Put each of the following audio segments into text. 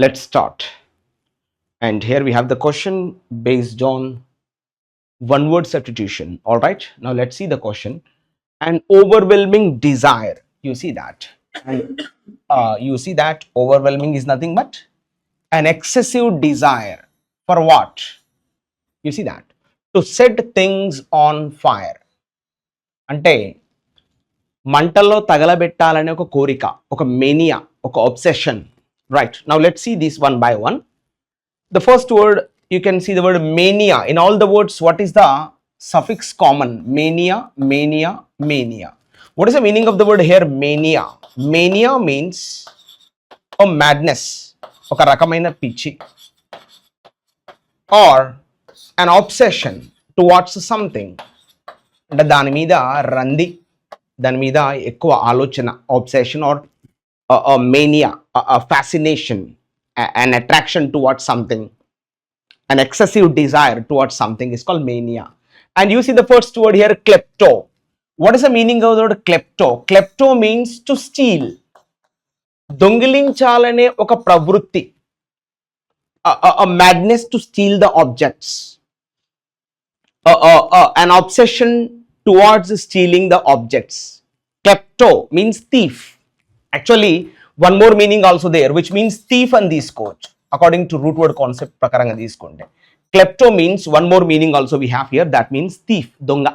Let's start. And here we have the question based on one word substitution. All right, now let's see the question. An overwhelming desire. You see that. And you see that overwhelming is nothing but an excessive desire. For what? You see that. To set things on fire. అంటే మంటల్లో తగలబెట్టాలనే ఒక కోరిక, ఒక mania, ఒక obsession. Right, now let's see this one by one. The first word, you can see the word mania. In all the words, what is the suffix common? Mania, mania, mania. What is the meaning of the word here? Mania. Mania means a madness, oka rakamaina pichi, or an obsession towards something. అంటే దాని మీద రంది, దాని మీద ఎక్కువ ఆలోచన, obsession or a mania, a fascination, an attraction towards something, an excessive desire towards something is called mania. And you see the first word here, klepto. What is the meaning of the word klepto? Klepto means to steal. దొంగిలించాలనే ఒక ప్రవృత్తి, a madness to steal the objects, an obsession towards stealing the objects. Klepto means thief. Actually, one more meaning also there, which means thief and this coach. According to root word concept prakaranga తీసుకుంటే klepto means one more meaning also we have here, that means thief, donga.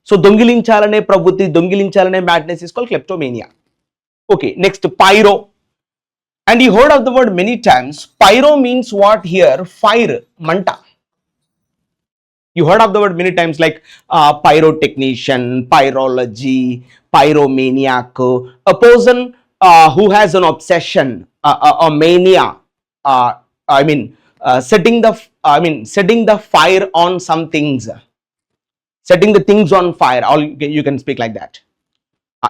So దొంగిలించాలనే ప్రవృత్తి, దొంగిలించాలనే madness is called kleptomania. Okay, next, pyro. And you heard of the word many times. Pyro means what here? Fire, manta. You heard of the word many times, like pyrotechnician, pyrology, pyromaniac, a person who has an obsession, a mania, setting the fire on some things, setting the things on fire. All you can speak like that.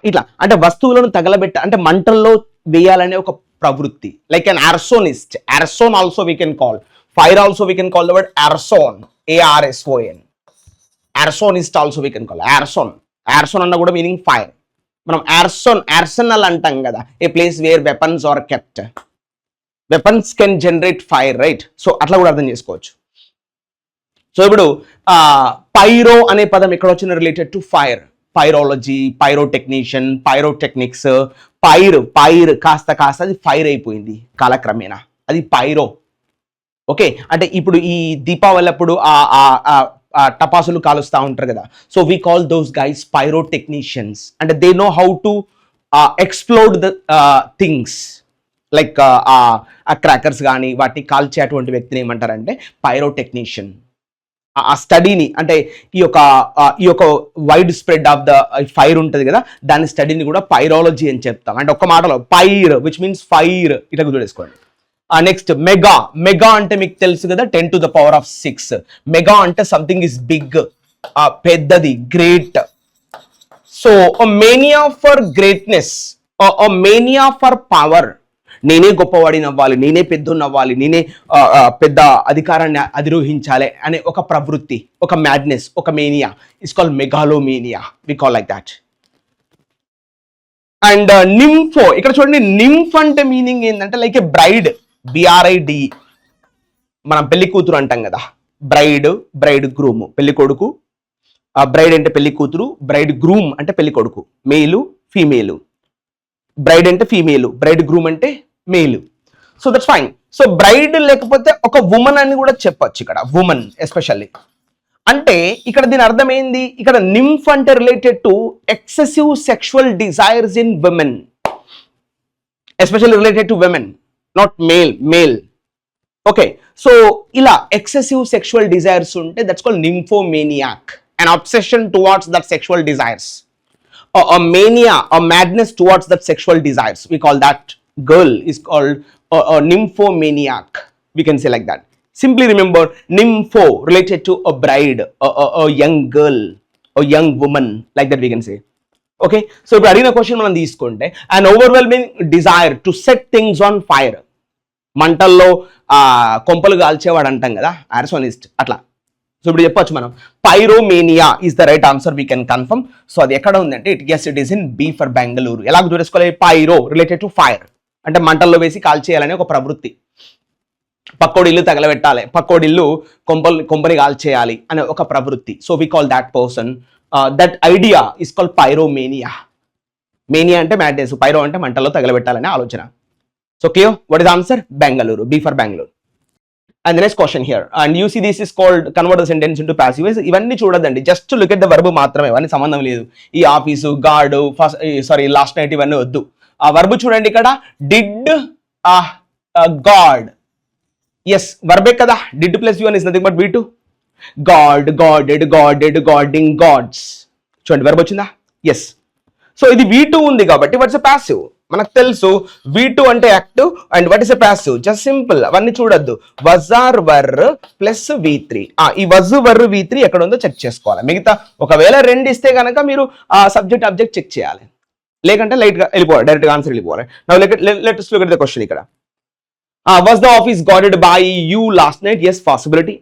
ఇట్లా అంటే వస్తువులను తగలబెట్ట, అంటే మంటల్లో వేయాలనే ఒక ప్రవృత్తి, like an arsonist. Arson also we can call. Fire also we can call the word arson, ARSON. Arsonist also we can call. Arson అన్న కూడా meaning fire. మనం ఆర్సనల్ అంటాం కదా, a place where weapons are kept. Weapons can generate fire, right? So అట్లా కూడా అర్థం చేసుకోవచ్చు. So ఇప్పుడు పైరో అనే పదం ఎక్కడ వచ్చిన related to fire. Pyrology, pyrotechnician, pyrotechnics. Pyre కాస్త అది ఫైర్ అయిపోయింది కాలక్రమేణా, అది పైరో. ఓకే, అంటే ఇప్పుడు ఈ దీపావళి అప్పుడు టపాసులు కాలుస్తూ ఉంటారు కదా, so we call those guys pyrotechnicians. అంటే they know how to explode the things, like ఆ క్రాకర్స్ కానీ వాటిని కాల్చే అటువంటి వ్యక్తిని ఏమంటారంటే పైరోటెక్నీషియన్. ఆ స్టడీని, అంటే ఈ యొక్క wide spread of the fire ఉంటుంది కదా, దాని స్టడీని కూడా పైరాలజీ అని చెప్తాం. అంటే ఒక్క మాటలో పైర్ విచ్ మీన్స్ ఫైర్, ఇట్లా గుర్తుపెట్టుకోండి. Next, mega. మెగా అంటే మీకు తెలుసు కదా, 10 to the power of 6. Mega అంటే సంథింగ్ ఇస్ బిగ్, పెద్దది, great. So mania for greatness, mania for power. నేనే గొప్పవాడిని అవ్వాలి, నేనే పెద్దోన్నవ్వాలి, నేనే పెద్ద అధికారాన్ని అధిరోహించాలి అనే ఒక ప్రవృత్తి, ఒక మ్యాడ్నెస్, ఒక mania is called megalomania. We call like that. And nympho, ఇక్కడ చూడండి, నింఫ్ అంటే మీనింగ్ ఏంటంటే లైక్ ఏ బ్రైడ్, BRID. మనం పెళ్లి కూతురు అంటాం కదా, బ్రైడ్ గ్రూమ్, పెళ్లి కొడుకు. బ్రైడ్ అంటే పెళ్లి కూతురు, బ్రైడ్ గ్రూమ్ అంటే పెళ్లి కొడుకు, మేలు ఫీమేలు. బ్రైడ్ అంటే ఫీమేలు, బ్రైడ్ గ్రూమ్ అంటే మేలు. So that's fine. So braid లేకపోతే ఒక ఉమెన్ అని కూడా చెప్పొచ్చు ఇక్కడ, ఉమెన్ ఎస్పెషల్లీ. అంటే ఇక్కడ దీని అర్థం ఏంది? ఇక్కడ నింఫ్ అంటే related to excessive sexual desires in women, especially related to women, not male. Okay, so ఇలా ఎక్సెసివ్ సెక్షువల్ డిజైర్స్ ఉంటే that's called nymphomaniac, an obsession towards that sexual desires, a mania, a madness towards that sexual desires. We call that girl is called a nymphomaniac. We can say like that. Simply remember, nympho related to a bride, a young girl, a young woman, like that we can say. Okay, so ఇప్పుడు అడిగిన question మనం తీసుకుంటే, an overwhelming desire to set things on fire. మంటల్లో కొంపలు కాల్చేవాడు అంటాం కదా, ఆర్సోనిస్ట్, అట్లా. So ఇప్పుడు చెప్పొచ్చు మనం pyromania is the right answer, we can confirm. So అది ఎక్కడ ఉందంటే, it is in B for Bengaluru. ఎలా చూసుకోవాలి? పైరో రిలేటెడ్ టు ఫైర్, అంటే మంటల్లో వేసి కాల్చేయాలనే ఒక ప్రవృత్తి. పక్కోడి ఇల్లు తగలబెట్టాలి, పక్కోడి ఇల్లు కొంపని కాల్చేయాలి అనే ఒక ప్రవృత్తి. So we call that person, that idea is call pyromania. Mania అంటే మ్యాడ్నెస్, పైరో అంటే మంటల్లో తగలబెట్టాలనే ఆలోచన. So clear, what is answer? Bengaluru, B for Bengaluru. And the next question here, and you see this is called convert the sentence into passive voice. ఇవన్నీ చూడదండి, just look at the verb మాత్రమే, ఇవన్నీ సంబంధం లేదు. ఈ ఆఫీసు, గార్డు, లాస్ట్ నైట్ ఇవన్నీ వద్దు. ఆ వర్బ్ చూడండి ఇక్కడ, డిడ్ గాడ్. ఎస్ వర్బే కదా, did plus V1 is nothing but V2. Goad, goaded, goaded, goading, goads. చూడండి వర్బ్ వచ్చిందా? ఎస్. సో ఇది V2 ఉంది కాబట్టి వాట్స్ ఎ ప్యాసివ్? మనకు తెలుసు V2 అంటే active and what is a passive? Just simple, అవన్నీ చూడొద్దు. Was or were plus V3. ఈ వజ్ వర్ V3 ఎక్కడ ఉందో చెక్ చేసుకోవాలి. మిగతా ఒకవేళ 2 ఇస్తే కనుక మీరు ఆ సబ్జెక్ట్ ఆబ్జెక్ట్ చెక్ చేయాలి, లేకంటే లైట్ గా వెళ్ళిపోవాలి, డైరెక్ట్ గా ఆన్సర్ వెళ్ళిపోవాలి. Now let's look at the question ఇక్కడ. Was the office guarded by you last night? Yes, possibility.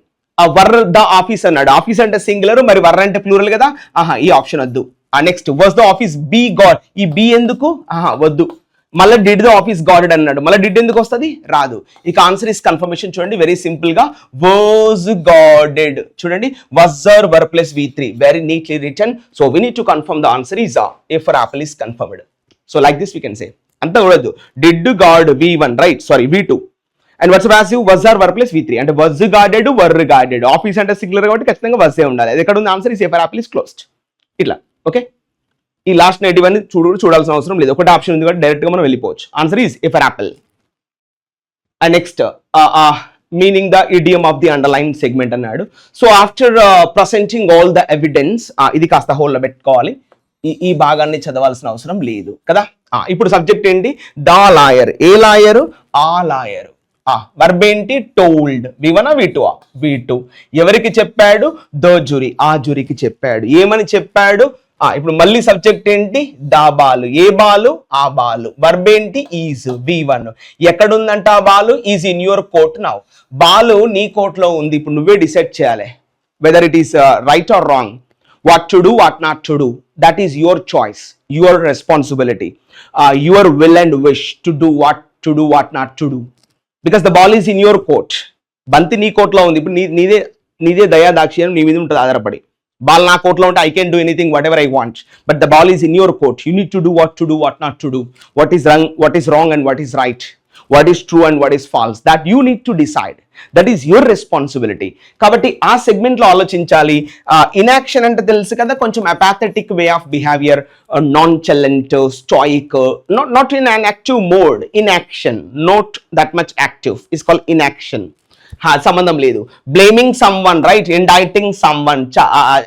Were the office అన్నాడు, ఆఫీస్ అంటే సింగులర్, మరి వర్ అంటే ప్లూరల్ కదా. ఈ ఆప్షన్ వద్దు. Next, was the office be guard? ఈ బి ఎందుకు? వద్దు. మళ్ళీ డిడ్ ద ఆఫీస్ గార్డెడ్ అన్నాడు, మళ్ళీ డిడ్ ఎందుకు వస్తుంది? రాదు. ఇక ఆన్సర్ ఇస్ కన్ఫర్మేషన్. చూడండి వెరీ సింపుల్ గా, was guarded. చూడండి was or were plus V3, very neatly written. So we need to confirm the answer is A for apple is confirmed. So like this we can say, అంతా కూడదు. Did guard V1, right? Sorry, V2. And what's passive? Was or were plus V3. అంటే was guarded, were guarded. Office అంటే singular కాబట్టి ఖచ్చితంగా వజ్జే ఉండాలి. అది ఎక్కడ ఉంది? Answer is A for apple is closed. ఇట్లా ఓకే. ఈ లాస్ట్ నైట్ ఇవన్నీ చూడాల్సిన అవసరం లేదు, ఒకటి ఆప్షన్ ఉంది కాబట్టి డైరెక్ట్ గా మనం వెళ్ళిపోవచ్చు. Answer is A for apple. And next, meaning the idiom of the underline segment అన్నాడు. So after presenting all the evidence, ఇది కాస్త హోల్లో పెట్టుకోవాలి, ఈ భాగాన్ని చదవాల్సిన అవసరం లేదు కదా. ఇప్పుడు సబ్జెక్ట్ ఏంటి? The lawyer. A lawyer? ఆ లాయరు. వర్బ్ ఏంటి? టోల్డ్. V1 V2? V2. ఎవరికి చెప్పాడు? The jury. ఆ జూరీకి చెప్పాడు. ఏమని చెప్పాడు? ఇప్పుడు మళ్ళీ సబ్జెక్ట్ ఏంటి? దా బాలు. ఏ బాలు? ఆ బాలు. వర్బ్ ఏంటి? ఈజ్. V1. ఎక్కడుందంట ఆ Balu? Is in your court now. Balu నీ కోర్టులో ఉంది, ఇప్పుడు నువ్వే డిసైడ్ చేయాలి whether it is right are wrong, what to do, what not to do. That is your choice, your responsibility, your will and wish to do, what not to do. Because the ball is in your court. బంతి నీ కోర్టులో ఉంది, ఇప్పుడు నీదే దయా దాక్షిణ్యం నీ మీద ఉంటుంది ఆధారపడి. బాల్ నా కోర్టులో ఉంటే I can do anything what ever I want, but the ball is in your court. You need to do, what not to do, what is wrong and what is right, what is true and what is false. That you need to decide. That is your responsibility. కాబట్టి ఆ segment లో ఆలోచించాలి. Inaction అంటే తెలుసు కదా, కొంచెం apathetic way of behaviour, nonchalant, stoic, not in an active mode. Inaction, not that much active, is called inaction. సంబంధం లేదు. Blaming someone, right? Indicting someone,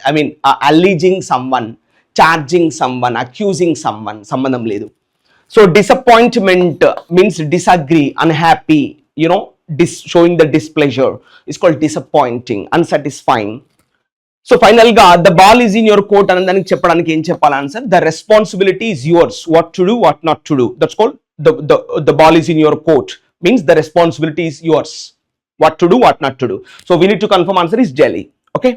I mean alleging someone, charging someone, accusing someone, సంబంధం లేదు. So disappointment means disagree, unhappy, you know, showing the displeasure is called disappointing, unsatisfying. So final ga the ball is in your court anandanik cheppadaniki em cheppala answer? The responsibility is yours, what to do, what not to do. That's called the ball is in your court, means the responsibility is yours, what to do, what not to do. So we need to confirm answer is Delhi. Okay.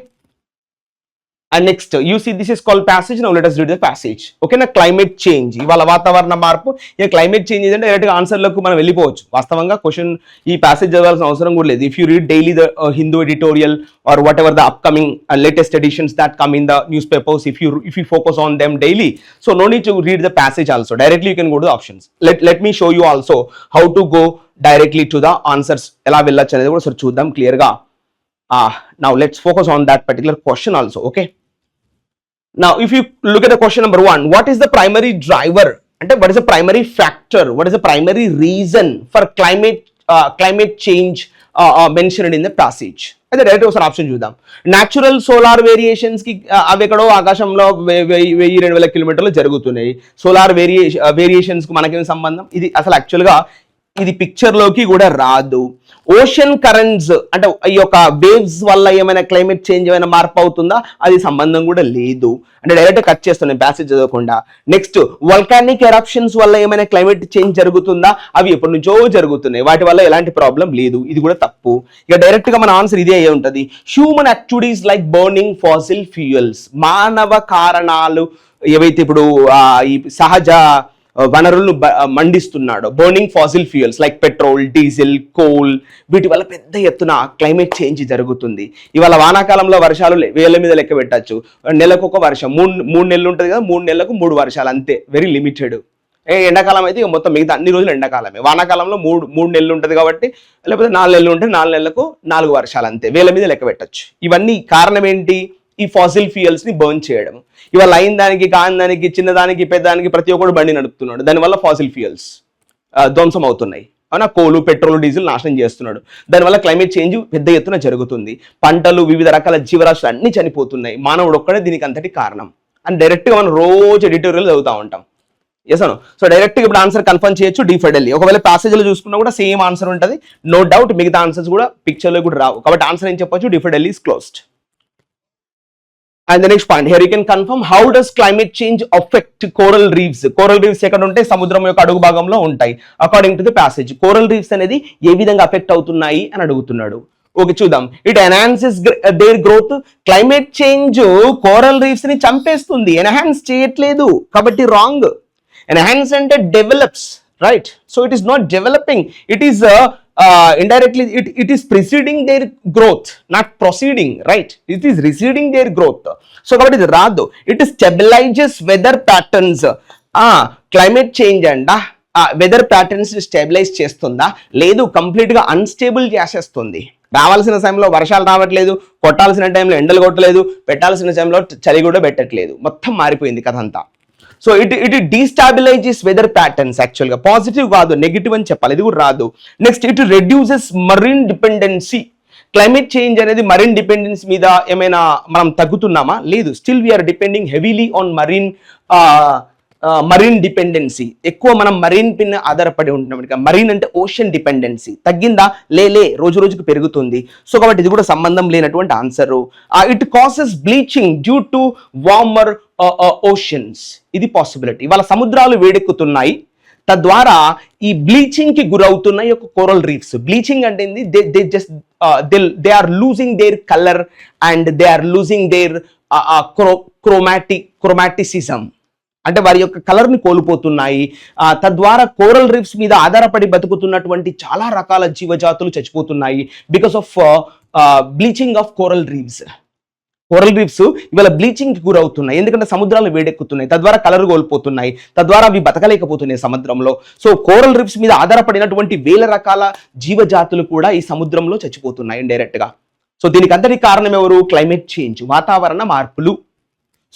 And next, you see this is called passage. Now let us read the passage. Okay na, climate change. ఇవాళ వాతావరణ మార్పు. ఇక climate change అంటే direct గా answer లకు మనం వెళ్ళిపోవచ్చు. వాస్తవంగా క్వశ్చన్ ఈ ప్యాసేజ్ చదవాల్సిన అవసరం కూడా లేదు. If you read daily the Hindu editorial or whatever the upcoming latest editions that come in the newspapers, if you focus on them daily, so no need to read the passage also. Directly you can go to the options. Let me show you also how to go directly to the answers. ఎలా వెళ్ళొచ్చు అనేది కూడా ఒకసారి చూద్దాం clear గా. Now let's focus on that particular question also. Okay. Now, if you look at the question number 1, what is the primary driver? And what is the primary factor? What is the primary reason for climate change mentioned in the passage? అయితే direct ఒకసారి option చూద్దాం. Natural solar variations కి అవి ఎక్కడో ఆకాశంలో 1000-2000 కిలోమీటర్లు జరుగుతున్నాయి. Solar variations కు మనకేం సంబంధం? ఇది అసలు యాక్చువల్గా ఇది పిక్చర్ లోకి కూడా రాదు. ఓషన్ కరెంట్స్ అంటే ఈ యొక్క వేవ్స్ వల్ల ఏమైనా క్లైమేట్ చేంజ్ ఏమైనా మార్పు అవుతుందా? అది సంబంధం కూడా లేదు. అంటే డైరెక్ట్ కట్ చేస్తున్నాను ప్యాసేజ్ చదవకుండా. నెక్స్ట్, వల్కానిక్ ఎరప్షన్స్ వల్ల ఏమైనా క్లైమేట్ చేంజ్ జరుగుతుందా? అవి ఎప్పటి నుంచో జరుగుతున్నాయి, వాటి వల్ల ఎలాంటి ప్రాబ్లం లేదు. ఇది కూడా తప్పు. ఇక డైరెక్ట్ గా మన ఆన్సర్ ఇదే అయ్యి ఉంటుంది. Human activities like burning fossil fuels, మానవ కారణాలు ఏవైతే ఇప్పుడు ఈ సహజ వనరులను మండిస్తున్నాడు. Burning fossil fuels like petrol, diesel, coal, వీటి వల్ల పెద్ద ఎత్తున క్లైమేట్ చేంజ్ జరుగుతుంది. ఇవాళ వానాకాలంలో వర్షాలు వేల మీద లెక్క పెట్టచ్చు. నెలకు ఒక వర్షం, మూడు నెలలు ఉంటుంది కదా, 3 నెలలకు 3 వర్షాలు అంతే, వెరీ లిమిటెడ్. ఎండాకాలం అయితే మొత్తం మిగతా అన్ని రోజులు ఎండాకాలమే. వానాకాలంలో మూడు నెలలు ఉంటుంది కాబట్టి, లేకపోతే 4 నెలలు ఉంటే 4 నెలలకు 4 వర్షాలు అంతే, వేల మీద లెక్క పెట్టచ్చు. ఇవన్నీ కారణం ఏంటి? ఈ ఫాసిల్ ఫ్యూయల్స్ ని బర్న్ చేయడం. ఇవాళ అయిన దానికి, కాని దానికి, చిన్నదానికి, పెద్దదానికి ప్రతి ఒక్కరు బండి నడుపుతున్నాడు. దానివల్ల ఫాసిల్ ఫ్యూయల్స్ ధ్వంసం అవుతున్నాయి. అవునా, కోలు, పెట్రోల్, డీజిల్ నాశనం చేస్తున్నాడు. దానివల్ల క్లైమేట్ చేంజ్ పెద్ద ఎత్తున జరుగుతుంది. పంటలు, వివిధ రకాల జీవరాశులు అన్ని చనిపోతున్నాయి. మానవుడు ఒక్కడే దీనికి అంతటి కారణం అని డైరెక్ట్గా మనం రోజు ఎడిటోరియల్ చదువుతూ ఉంటాం. ఎస్ అను. సో డైరెక్ట్గా ఇప్పుడు ఆన్సర్ కన్ఫర్మ్ చేయొచ్చు, డి ఫర్ ఢిల్లీ. ఒకవేళ ప్యాసేజ్లో చూసుకున్నా కూడా సేమ్ ఆన్సర్ ఉంటుంది, నో డౌట్. మిగతా ఆన్సర్స్ కూడా పిక్చర్లో కూడా రావు. కాబట్టి ఆన్సర్ ఏం చెప్పొచ్చు? D for Delhi is closed. And the next point, here you can confirm, how does climate change affect coral reefs? Coral reefs ఎక్కడ ఉంటే సముద్రం యొక్క అడుగు భాగంలో ఉంటాయి. According to the passage, coral reefs అనేది ఏ విధంగా అఫెక్ట్ అవుతున్నాయి అని అడుగుతున్నాడు. ఓకే, చూద్దాం. It enhances their growth. Climate change coral reefs ని చంపేస్తుంది, ఎన్హాన్స్ చేయట్లేదు. కాబట్టి రాంగ్. ఎన్హాన్స్ అంటే develops, right? So it is not developing, it is indirectly it is preceding their growth, not proceeding, right? It is receding their growth. So kabatti ఇది రాదు. It stabilizes weather patterns. Climate change అంట weather patterns stabilise చేస్తుందా? లేదు, complete గా unstable చేసేస్తుంది. రావాల్సిన సమయంలో వర్షాలు రావట్లేదు, కొట్టాల్సిన టైంలో ఎండలు కొట్టలేదు, పెట్టాల్సిన టైంలో చలి కూడా పెట్టట్లేదు. మొత్తం మారిపోయింది కథ అంతా. So it destabilises weather patterns. యాక్చువల్గా పాజిటివ్ కాదు, నెగిటివ్ అని చెప్పాలి. ఇది కూడా రాదు. Next, it reduces marine dependency. Climate change అనేది మరీన్ డిపెండెన్సీ మీద ఏమైనా మనం తగ్గుతున్నామా? లేదు, still we are depending heavily on marine dependency. ఎక్కువ మనం మరీన్ పిన్ ఆధారపడి ఉంటున్నాం. మరీన్ అంటే ఓషన్ డిపెండెన్సీ తగ్గిందా? లే, రోజు రోజుకు పెరుగుతుంది. సో కాబట్టి ఇది కూడా సంబంధం లేనటువంటి answer. It causes bleaching due to warmer oceans. ఇది పాసిబిలిటీ. వాళ్ళ సముద్రాలు వేడెక్కుతున్నాయి, తద్వారా ఈ బ్లీచింగ్ కి గురవుతున్నాయి ఒక కోరల్ రీఫ్స్. బ్లీచింగ్ అంటే they are losing their colour and they are losing their chromaticism. అంటే వారి యొక్క కలర్ ని కోల్పోతున్నాయి. తద్వారా కోరల్ రీఫ్స్ మీద ఆధారపడి బతుకుతున్నటువంటి చాలా రకాల జీవజాతులు చచ్చిపోతున్నాయి because of bleaching of coral reefs. Coral reefs ఇవాళ బ్లీచింగ్ కి గురవుతున్నాయి, ఎందుకంటే సముద్రాలు వేడెక్కుతున్నాయి, తద్వారా కలర్ కోల్పోతున్నాయి, తద్వారా అవి బతకలేకపోతున్నాయి సముద్రంలో. సో కోరల్ రీఫ్స్ మీద ఆధారపడినటువంటి వేల రకాల జీవజాతులు కూడా ఈ సముద్రంలో చచ్చిపోతున్నాయి ఇండైరెక్ట్ గా. సో దీనికి అంతటి కారణం ఎవరు? క్లైమేట్ చేంజ్, వాతావరణ మార్పులు.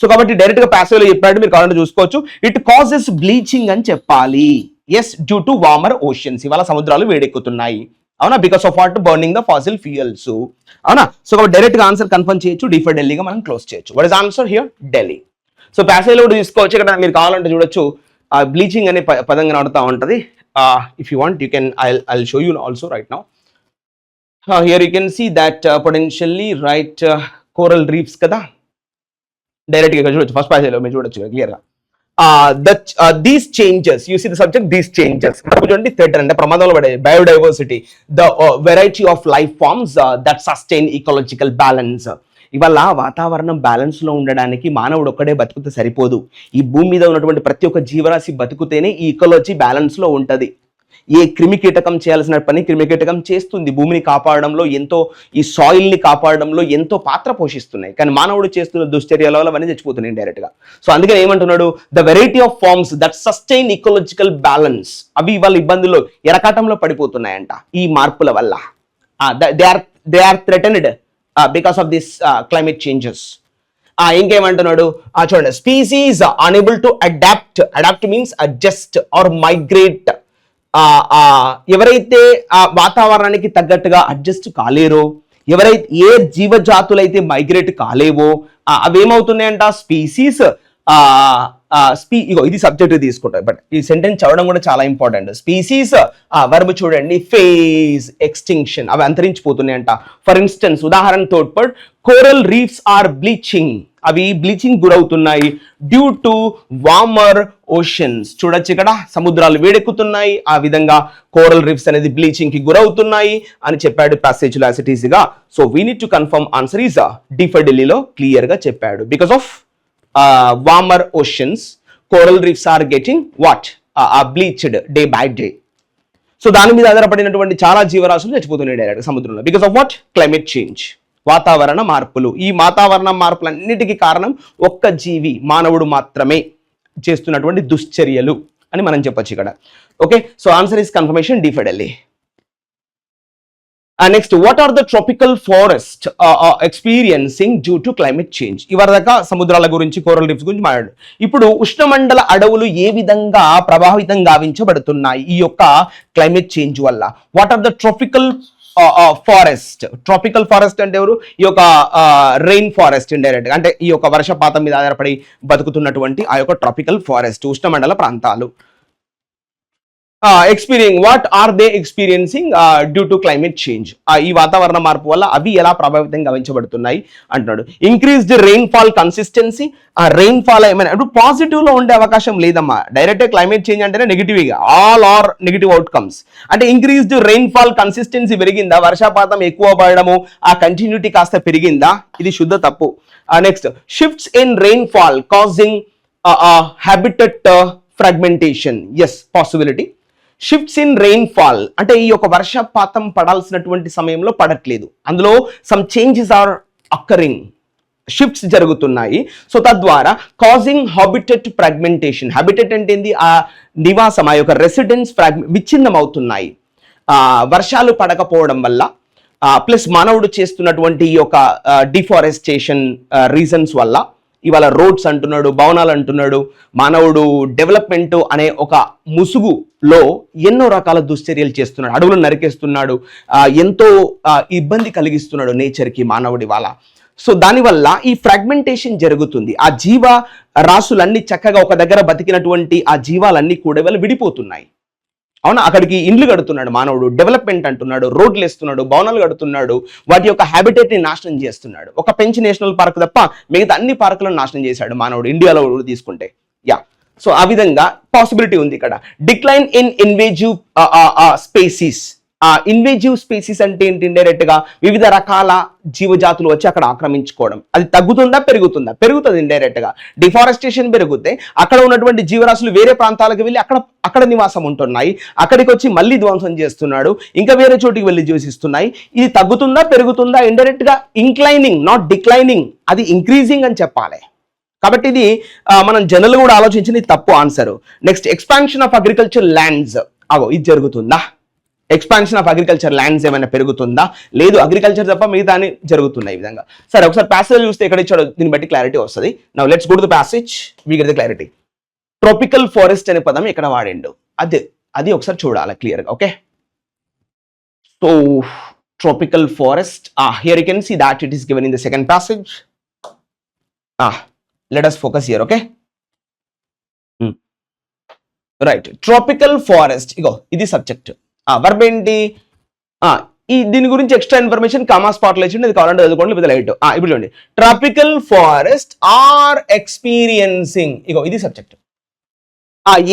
సో కాబట్టి డైరెక్ట్ గా ప్యాసివ్లో చెప్పాడు, మీరు కావాలంటే చూసుకోవచ్చు. ఇట్ కాజెస్ బ్లీచింగ్ అని చెప్పాలి. Yes, due to warmer oceans. ఇవాళ సముద్రాలు వేడెక్కుతున్నాయి, అవునా? Because of what? Burning the fossil fuels, అవునా? సో కాబట్టి డైరెక్ట్ గా ఆన్సర్ కన్ఫర్మ్ చేయొచ్చు, డి ఫర్ ఢిల్లీగా మనం క్లోజ్ చేయొచ్చు. What is answer here? Delhi. So ప్యాసివ్లో కూడా తీసుకోవచ్చు. ఇక్కడ మీరు కావాలంటే చూడొచ్చు, బ్లీచింగ్ అనే పదంగా నడుతూ ఉంటుంది. If you want you can, I show you also right now. Here you can see that potentially right coral reefs కదా. డైరెక్ట్ గా చూడొచ్చు, ఫస్ట్ ప్యాసేజ్ లో మీరు చూడొచ్చు క్లియర్ గా. These changes, you see the subject, these changes. చూడండి, threat అంటే ప్రమాదంలో పడే biodiversity, the variety of life forms that sustain ecological balance. ఇవాళ వాతావరణం బ్యాలెన్స్ లో ఉండడానికి మానవుడు ఒక్కడే బతుకుతే సరిపోదు. ఈ భూమి మీద ఉన్నటువంటి ప్రతి ఒక్క జీవరాశి బతుకుతేనే ఈ ఈకాలజీ బ్యాలెన్స్ లో ఉంటది. ఏ క్రిమి కీటకం చేయాల్సిన పని క్రిమి కీటకం చేస్తుంది. భూమిని కాపాడడంలో ఎంతో, ఈ సాయిల్ ని కాపాడడంలో ఎంతో పాత్ర పోషిస్తున్నాయి. కానీ మానవుడు చేస్తున్న దుశ్చర్యల వల్ల అవన్నీ చచ్చిపోతున్నాయి డైరెక్ట్ గా. సో అందుకని ఏమంటున్నాడు? The variety of forms that sustain ecological balance. అవి వాళ్ళ ఇబ్బందుల్లో ఎరకాటంలో పడిపోతున్నాయంట ఈ మార్పుల వల్ల. They are threatened because of this climate changes. ఇంకేమంటున్నాడు చూడండి, species unable to adapt means adjust or migrate. ఎవరైతే ఆ వాతావరణానికి తగ్గట్టుగా అడ్జస్ట్ కాలేరో, ఎవరైతే ఏ జీవజాతులైతే మైగ్రేట్ కాలేవో అవేమవుతున్నాయంట? స్పీసీస్. ఇగో ఇది సబ్జెక్ట్ తీసుకుంటారు, బట్ ఈ సెంటెన్స్ చదవడం కూడా చాలా ఇంపార్టెంట్. స్పీసీస్ వర్బ్ చూడండి, ఫేజ్, ఎక్స్టింక్షన్, అవి అంతరించిపోతున్నాయంట. ఫర్ ఇన్స్టెన్స్, ఉదాహరణ తోడ్పడ్, కోరల్ రీఫ్స్ ఆర్ బ్లీచింగ్. అవి బ్లీచింగ్ గురవుతున్నాయి డ్యూ టు వార్మర్ ఓషన్స్. చూడొచ్చు ఇక్కడ, సముద్రాలు వేడెక్కుతున్నాయి, ఆ విధంగా కోరల్ రీఫ్స్ అనేది బ్లీచింగ్ కి గురవుతున్నాయి అని చెప్పాడు ప్యాసేజ్ లో యాజ్ ఇట్ ఈస్ గా. So we need to confirm answer is D for ఢిల్లీలో క్లియర్ గా చెప్పాడు. Because of warmer oceans, coral reefs are getting what? Bleached day by day. So దాని మీద ఆధారపడినటువంటి చాలా జీవరాశులు చచ్చిపోతున్నాయి డైరెక్ట్ సముద్రంలో because of what? Climate change, వాతావరణ మార్పులు. ఈ వాతావరణ మార్పులన్నిటికీ కారణం ఒక్క జీవి మానవుడు మాత్రమే చేస్తున్నటువంటి దుశ్చర్యలు అని మనం చెప్పొచ్చు ఇక్కడ. Okay, so answer is confirmation D for Delhi. Next, what are the tropical forest experiencing due to climate change? ఇవరదాకా సముద్రాల గురించి, కోరల్ రీఫ్స్ గురించి మాట్లాడు. ఇప్పుడు ఉష్ణమండల అడవులు ఏ విధంగా ప్రభావితం గావించబడుతున్నాయి ఈ యొక్క క్లైమేట్ చేంజ్ వల్ల? What are the tropical forest? Tropical forest అంటే ఎవరు? ఈ యొక్క రెయిన్ ఫారెస్ట్ ఇండైరెక్ట్ గా, అంటే ఈ యొక్క వర్షపాతం మీద ఆధారపడి బతుకుతున్నటువంటి ఆ యొక్క ట్రాపికల్ ఫారెస్ట్ ఉష్ణమండల ప్రాంతాలు. What are they experiencing due to climate change? ఈ వాతావరణ మార్పు వల్ల అవి ఎలా ప్రభావితం గమనించబడుతున్నాయి అంటున్నాడు. Increased rainfall consistency. ఆ రెయిన్ ఫాల్ ఏమైనా ఇప్పుడు పాజిటివ్ లో ఉండే అవకాశం లేదమ్మా. డైరెక్ట్ క్లైమేట్ చేంజ్ అంటేనే negative, all are negative outcomes. అంటే ఇంక్రీజ్డ్ రెయిన్ ఫాల్ కన్సిస్టెన్సీ పెరిగిందా? వర్షపాతం ఎక్కువ పడడము, ఆ కంటిన్యూటీ కాస్త పెరిగిందా? ఇది శుద్ధ తప్పు. Next, shifts in rainfall causing habitat fragmentation. Yes, possibility. Shifts in rainfall అంటే ఈ యొక్క వర్షపాతం పడాల్సినటువంటి సమయంలో పడట్లేదు, అందులో some changes are occurring, shifts జరుగుతున్నాయి. సో తద్వారా కాజింగ్ హాబిటెట్ ఫ్రాగ్మెంటేషన్. హాబిటెట్ అంటే ఏంది? ఆ నివాసం, ఆ యొక్క రెసిడెన్స్ విచ్ఛిన్నం అవుతున్నాయి వర్షాలు పడకపోవడం వల్ల, ప్లస్ మానవుడు చేస్తున్నటువంటి ఈ యొక్క డిఫారెస్టేషన్ రీజన్స్ వల్ల. ఇవాళ రోడ్స్ అంటున్నాడు, భవనాలు అంటున్నాడు, మానవుడు డెవలప్మెంట్ అనే ఒక ముసుగులో ఎన్నో రకాల దుశ్చర్యలు చేస్తున్నాడు, అడవులను నరికేస్తున్నాడు, ఎంతో ఇబ్బంది కలిగిస్తున్నాడు నేచర్కి మానవుడి వాళ్ళ. సో దానివల్ల ఈ ఫ్రాగ్మెంటేషన్ జరుగుతుంది. ఆ జీవ రాశులన్నీ చక్కగా ఒక దగ్గర బతికినటువంటి ఆ జీవాలన్నీ కూడా ఇవాళ విడిపోతున్నాయి. అవునా, అక్కడికి ఇండ్లు కడుతున్నాడు మానవుడు, డెవలప్మెంట్ అంటున్నాడు, రోడ్లు వేస్తున్నాడు, భవనాలు కడుతున్నాడు, వాటి యొక్క హ్యాబిటేట్ ని నాశనం చేస్తున్నాడు. ఒక పెంచ్ నేషనల్ పార్క్ తప్ప మిగతా అన్ని పార్కులను నాశనం చేశాడు మానవుడు, ఇండియాలో తీసుకుంటే. యా, సో ఆ విధంగా పాసిబిలిటీ ఉంది ఇక్కడ. Decline in invasive species. Invasive species అంటే ఏంటి? ఇండైరెక్ట్ గా వివిధ రకాల జీవజాతులు వచ్చి అక్కడ ఆక్రమించుకోవడం. అది తగ్గుతుందా పెరుగుతుందా? పెరుగుతుంది ఇండైరెక్ట్ గా. డిఫారెస్టేషన్ పెరిగితే అక్కడ ఉన్నటువంటి జీవరాశులు వేరే ప్రాంతాలకు వెళ్ళి అక్కడ నివాసం ఉంటున్నాయి, అక్కడికి వచ్చి మళ్ళీ ధ్వంసం చేస్తున్నాడు, ఇంకా వేరే చోటికి వెళ్ళి జీవిస్తున్నాయి. ఇది తగ్గుతుందా పెరుగుతుందా? ఇండైరెక్ట్ గా ఇంక్లైనింగ్, నాట్ డిక్లైనింగ్, అది ఇంక్రీజింగ్ అని చెప్పాలి. కాబట్టి ఇది మనం జనరల్ కూడా ఆలోచించింది తప్పు answer. Next, expansion of agriculture lands. ఇది జరుగుతుందా? ఎక్స్పాన్షన్ ఆఫ్ అగ్రికల్చర్ ల్యాండ్స్ ఏమైనా పెరుగుతుందా? లేదు, అగ్రికల్చర్ తప్ప మిగతా జరుగుతున్నాయి ఈ విధంగా. సరే, ఒకసారి ప్యాసేజ్ చూస్తే ఎక్కడ ఇచ్చాడో దీన్ని బట్టి క్లారిటీ వస్తుంది. Now let's go to the passage, we get the clarity. Tropical forest అనే పదం ఎక్కడ వాడిండు అది ఒకసారి చూడాలి క్లియర్గా. Okay, so tropical forest, here you can see that it is given in the second passage. Let us focus here. Okay, right. Tropical forest, ఇగో ఇది సబ్జెక్ట్. వర్బ్ ఏంటి? దీని గురించి ఎక్స్ట్రా ఇన్ఫర్మేషన్ కామా స్పాట్ లో ఇచ్చింది, అది కావాలంటే చదువుకోండి, లేదా లైట్. ఇప్పుడు చూడండి, ట్రాపికల్ ఫారెస్ట్ ఆర్ ఎక్స్పీరియన్సింగ్, ఇగో ఇది సబ్జెక్ట్.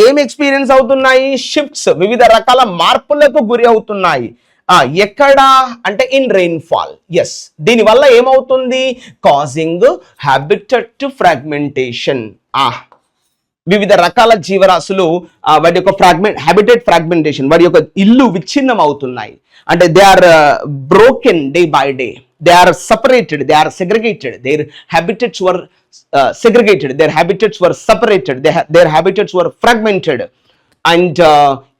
ఏం ఎక్స్పీరియన్స్ అవుతున్నాయి? షిఫ్ట్స్, వివిధ రకాల మార్పులకు గురి అవుతున్నాయి. ఎక్కడ అంటే ఇన్ రెయిన్ ఫాల్. ఎస్, దీనివల్ల ఏమవుతుంది? Causing habitat fragmentation. వివిధ రకాల జీవరాశులు వాటి యొక్క హ్యాబిటేట్ ఫ్రాగ్మెంటేషన్, వాటి యొక్క ఇల్లు విచ్ఛిన్నం అవుతున్నాయి. అంటే they are broken day by day, they are separated, they are segregated, their habitats were segregated, their habitats were separated, their habitats were fragmented. And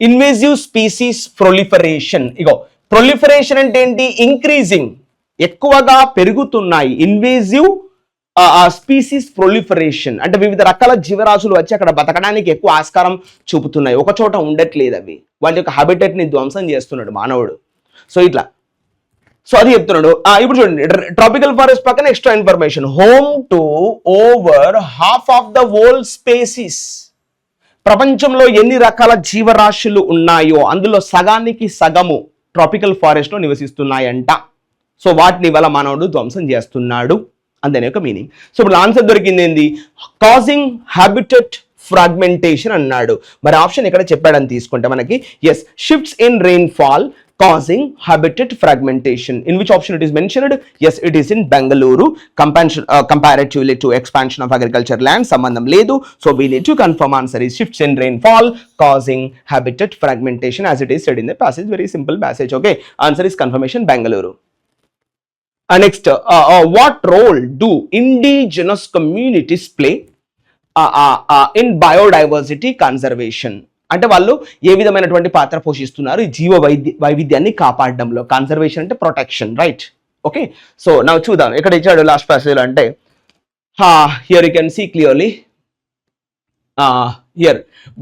invasive species proliferation. Ego proliferation అంటే ఏంటి? Increasing, ఎక్కువగా పెరుగుతున్నాయి. Invasive species proliferation అంటే వివిధ రకాల జీవరాశులు వచ్చి అక్కడ బతకడానికి ఎక్కువ ఆస్కారం చూపుతున్నాయి, ఒక చోట ఉండట్లేదు. అవి వాళ్ళ యొక్క హ్యాబిటేట్ ని ధ్వంసం చేస్తున్నాడు మానవుడు. సో ఇట్లా, సో అది చెప్తున్నాడు. ఇప్పుడు చూడండి, ట్రాపికల్ ఫారెస్ట్ పక్కన extra information. Home to over half of the world species. ప్రపంచంలో ఎన్ని రకాల జీవరాశులు ఉన్నాయో అందులో సగానికి సగము ట్రాపికల్ ఫారెస్ట్ లో నివసిస్తున్నాయంట. సో వాటిని వల్ల మానవుడు ధ్వంసం చేస్తున్నాడు అంతనే ఒక మీనింగ్. సో ఇప్పుడు ఆన్సర్ దొరికింది ఏంది? కాజింగ్ హ్యాబిటట్ ఫ్రాగ్మెంటేషన్ అన్నాడు. మరి ఆప్షన్ ఎక్కడ చెప్పాడని తీసుకుంటే మనకి yes, shifts in rainfall causing habitat fragmentation. In which option it is mentioned? Yes, it is in Bengaluru. Comparatively to expansion of agriculture land, sambandham ledu. So we need to confirm answer is shifts in rainfall causing habitat fragmentation, as it is said in the passage. Very simple passage. Okay, answer is confirmation Bengaluru. Next, what role do indigenous communities play in biodiversity conservation? అంటే వాళ్ళు ఏ విధమైనటువంటి పాత్ర పోషిస్తున్నారు ఈ జీవ వైవిధ్యాన్ని కాపాడడంలో. Conservation అంటే ప్రొటెక్షన్, రైట్? ఓకే, సో నా చూద్దాం ఇక్కడ ఇచ్చాడు లాస్ట్ ప్యాసేజ్ అంటే here you can see clearly here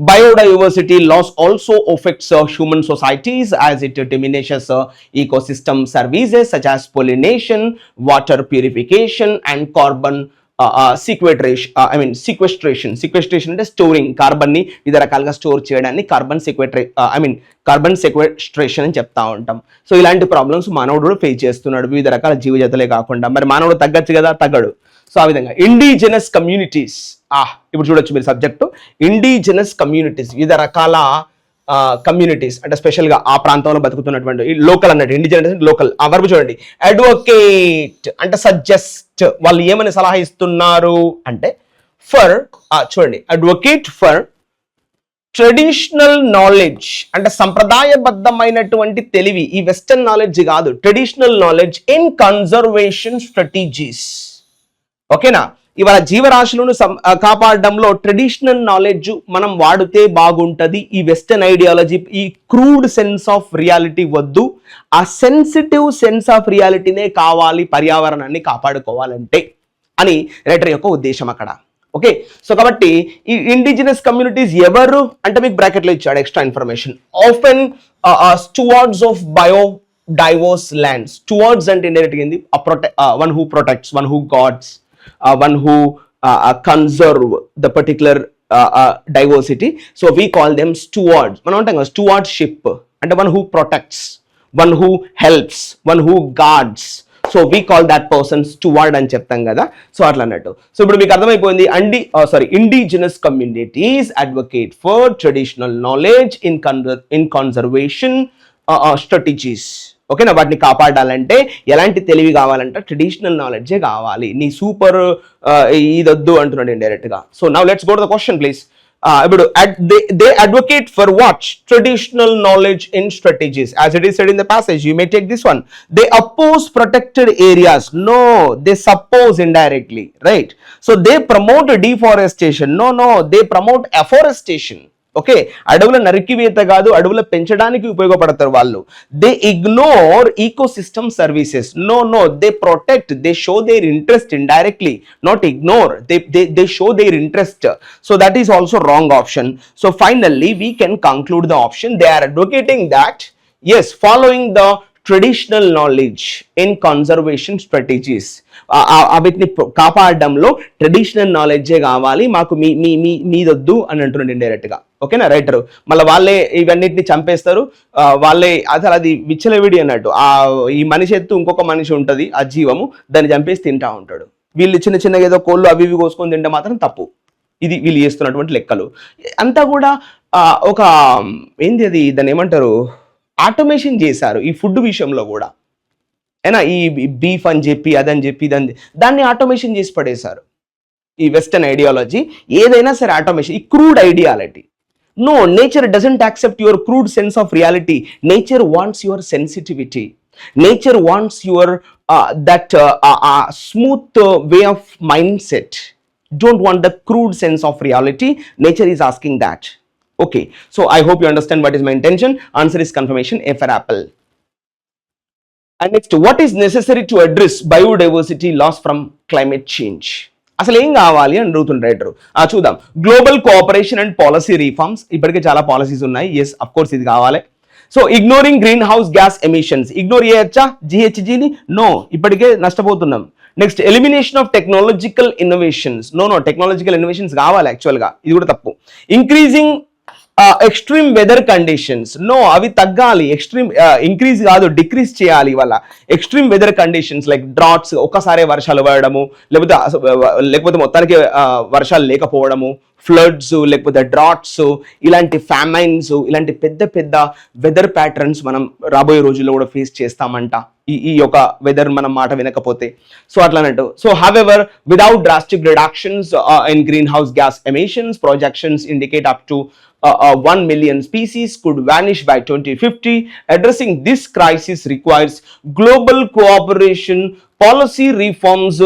biodiversity loss also affects human societies as it diminishes ecosystem services such as pollination, water purification and carbon sequestration అంటే storing, carbon ని వివిధ రకాలుగా store చేయడాన్ని కార్బన్ సెక్వెస్ట్రేషన్ అని చెప్తా ఉంటాం. So ఇలాంటి problems మానవుడు ఫేస్ చేస్తున్నాడు, వివిధ రకాల జీవజాతులే కాకుండా. మరి మానవుడు తగ్గచ్చు కదా? తగ్గడు. సో ఆ విధంగా ఇండిజినస్ కమ్యూనిటీస్, ఇప్పుడు చూడొచ్చు మీరు సబ్జెక్టు ఇండిజినస్ కమ్యూనిటీస్, వివిధ రకాల కమ్యూనిటీస్ అంటే స్పెషల్ గా ఆ ప్రాంతంలో బతుకుతున్నటువంటి లోకల్ అన్నట్టు. ఇండిజినస్ అంటే లోకల్. ఆ వర్బ్ చూడండి, అడ్వకేట్ అంటే సజెస్ట్. వాళ్ళు ఏమని సలహా ఇస్తున్నారు అంటే ఫర్, చూడండి, అడ్వకేట్ ఫర్ ట్రెడిషనల్ నాలెడ్జ్ అంటే సంప్రదాయబద్ధమైనటువంటి తెలివి, ఈ వెస్టర్న్ నాలెడ్జ్ కాదు, traditional knowledge in conservation strategies. ఓకేనా? ఇవాళ జీవరాశులను కాపాడడంలో ట్రెడిషనల్ నాలెడ్జ్ మనం వాడితే బాగుంటది. ఈ వెస్టర్న్ ఐడియాలజీ, ఈ క్రూడ్ సెన్స్ ఆఫ్ రియాలిటీ వద్దు, ఆ సెన్సిటివ్ సెన్స్ ఆఫ్ రియాలిటీనే కావాలి పర్యావరణాన్ని కాపాడుకోవాలంటే అని రైటర్ యొక్క ఉద్దేశం అక్కడ. ఓకే, సో కాబట్టి ఈ ఇండిజినస్ కమ్యూనిటీస్ ఎవరు అంటే మీకు బ్రాకెట్లో ఇచ్చాడు extra information. Often stewards of biodiverse lands. Stewards అంటే ఇండైరెక్ట్గా ఏంది? One who protects, one who guards, one who conserve the particular diversity. So we call them stewards. మనం అంటాం కదా stewardship అంటే one who protects, one who helps, one who guards. So we call that person steward అని చెప్తాం కదా. So అట్లా అన్నట్టు. So ఇప్పుడు మీకు అర్థమైపోయింది. indigenous communities advocate for traditional knowledge in conservation strategies. ఓకేనా? వాటిని కాపాడాలంటే ఎలాంటి తెలివి కావాలంటే ట్రెడిషనల్ నాలెడ్జే కావాలి. నీ సూపర్ ఇదొద్దు అంటున్నాడు ఇండైరెక్ట్ గా. So now let's go to the question please. ఇప్పుడు they advocate for what? Traditional knowledge in strategies, as it is said in the passage. You may take this one. They oppose protected areas. No, they suppose indirectly, right? So they promote deforestation. No, they promote afforestation. Okay, అడవుల నరికివేత కాదు, అడవుల పెంచడానికి ఉపయోగపడతారు వాళ్ళు. They ignore ecosystem services. No, they protect, they show their interest indirectly, not ignore. They show their interest. So that is also wrong option. So finally we can conclude the option. They are advocating that yes, following the traditional knowledge in conservation strategies. వీటిని కాపాడడంలో traditional నాలెడ్జే కావాలి మాకు, మీదొద్దు అని అంటున్నాడు indirect గా. ఓకేనా? Writer మళ్ళీ వాళ్ళే ఇవన్నిటిని చంపేస్తారు. వాళ్ళే అసలు అది విచ్చలవిడి అన్నట్టు. ఈ మనిషి ఎత్తు ఇంకొక మనిషి ఉంటుంది, ఆ జీవము, దాన్ని చంపేసి తింటా ఉంటాడు. వీళ్ళు చిన్న చిన్నగా ఏదో కోళ్ళు అవి ఇవి కోసుకొని తింటే మాత్రం తప్పు. ఇది వీళ్ళు చేస్తున్నటువంటి లెక్కలు అంతా కూడా ఒక ఏంది అది, దాన్ని ఏమంటారు, ఆటోమేషన్ చేశారు ఈ ఫుడ్ విషయంలో కూడా. అయినా ఈ బీఫ్ అని చెప్పి అదని చెప్పి దాన్ని ఆటోమేషన్ చేసి పడేశారు. ఈ వెస్టర్న్ ఐడియాలజీ ఏదైనా సరే ఆటోమేషన్, ఈ crude ideality. No, nature doesn't accept your crude sense of reality. Nature wants your sensitivity. Nature wants your that smooth way of mindset. Don't want the crude sense of reality. Nature is asking that. Okay, so I hope you understand what is my intention. Answer is confirmation, A for apple. And next, what is necessary to address biodiversity loss from climate change? అసలు ఏం కావాలి అని అడుగుతుండ్రు writer. చూద్దాం. Global cooperation and policy reforms. ఇప్పటికే చాలా policies ఉన్నాయి. Yes, of course ఇది కావాలి. So ignoring greenhouse gas emissions. Ignore చేయొచ్చా GHGని? నో, ఇప్పటికే నష్టపోతున్నాం. Next, elimination of technological innovations. No, technological innovations కావాలి యాక్చువల్గా, ఇది కూడా తప్పు. Increasing extreme weather conditions. No, అవి తగ్గాలి. ఎక్స్ట్రీమ్ ఇంక్రీజ్ కాదు, డిక్రీజ్ చేయాలి. ఇవాళ extreme weather conditions like droughts, ఒక్కసారే వర్షాలు పడడము, లేకపోతే మొత్తానికి వర్షాలు లేకపోవడము, ఫ్లడ్స్ లేకపోతే డ్రాట్స్, ఇలాంటి ఫ్యామైన్స్, ఇలాంటి పెద్ద పెద్ద వెదర్ ప్యాటర్న్స్ మనం రాబోయే రోజుల్లో కూడా ఫేస్ చేస్తామంట ఈ యొక్క వెదర్ మనం మాట వినకపోతే. సో అట్లా అన్నట్టు. So however without drastic reductions in green house gas emissions, projections indicate up to 1 million species could vanish by 2050. Addressing this crisis requires global cooperation, policy reforms,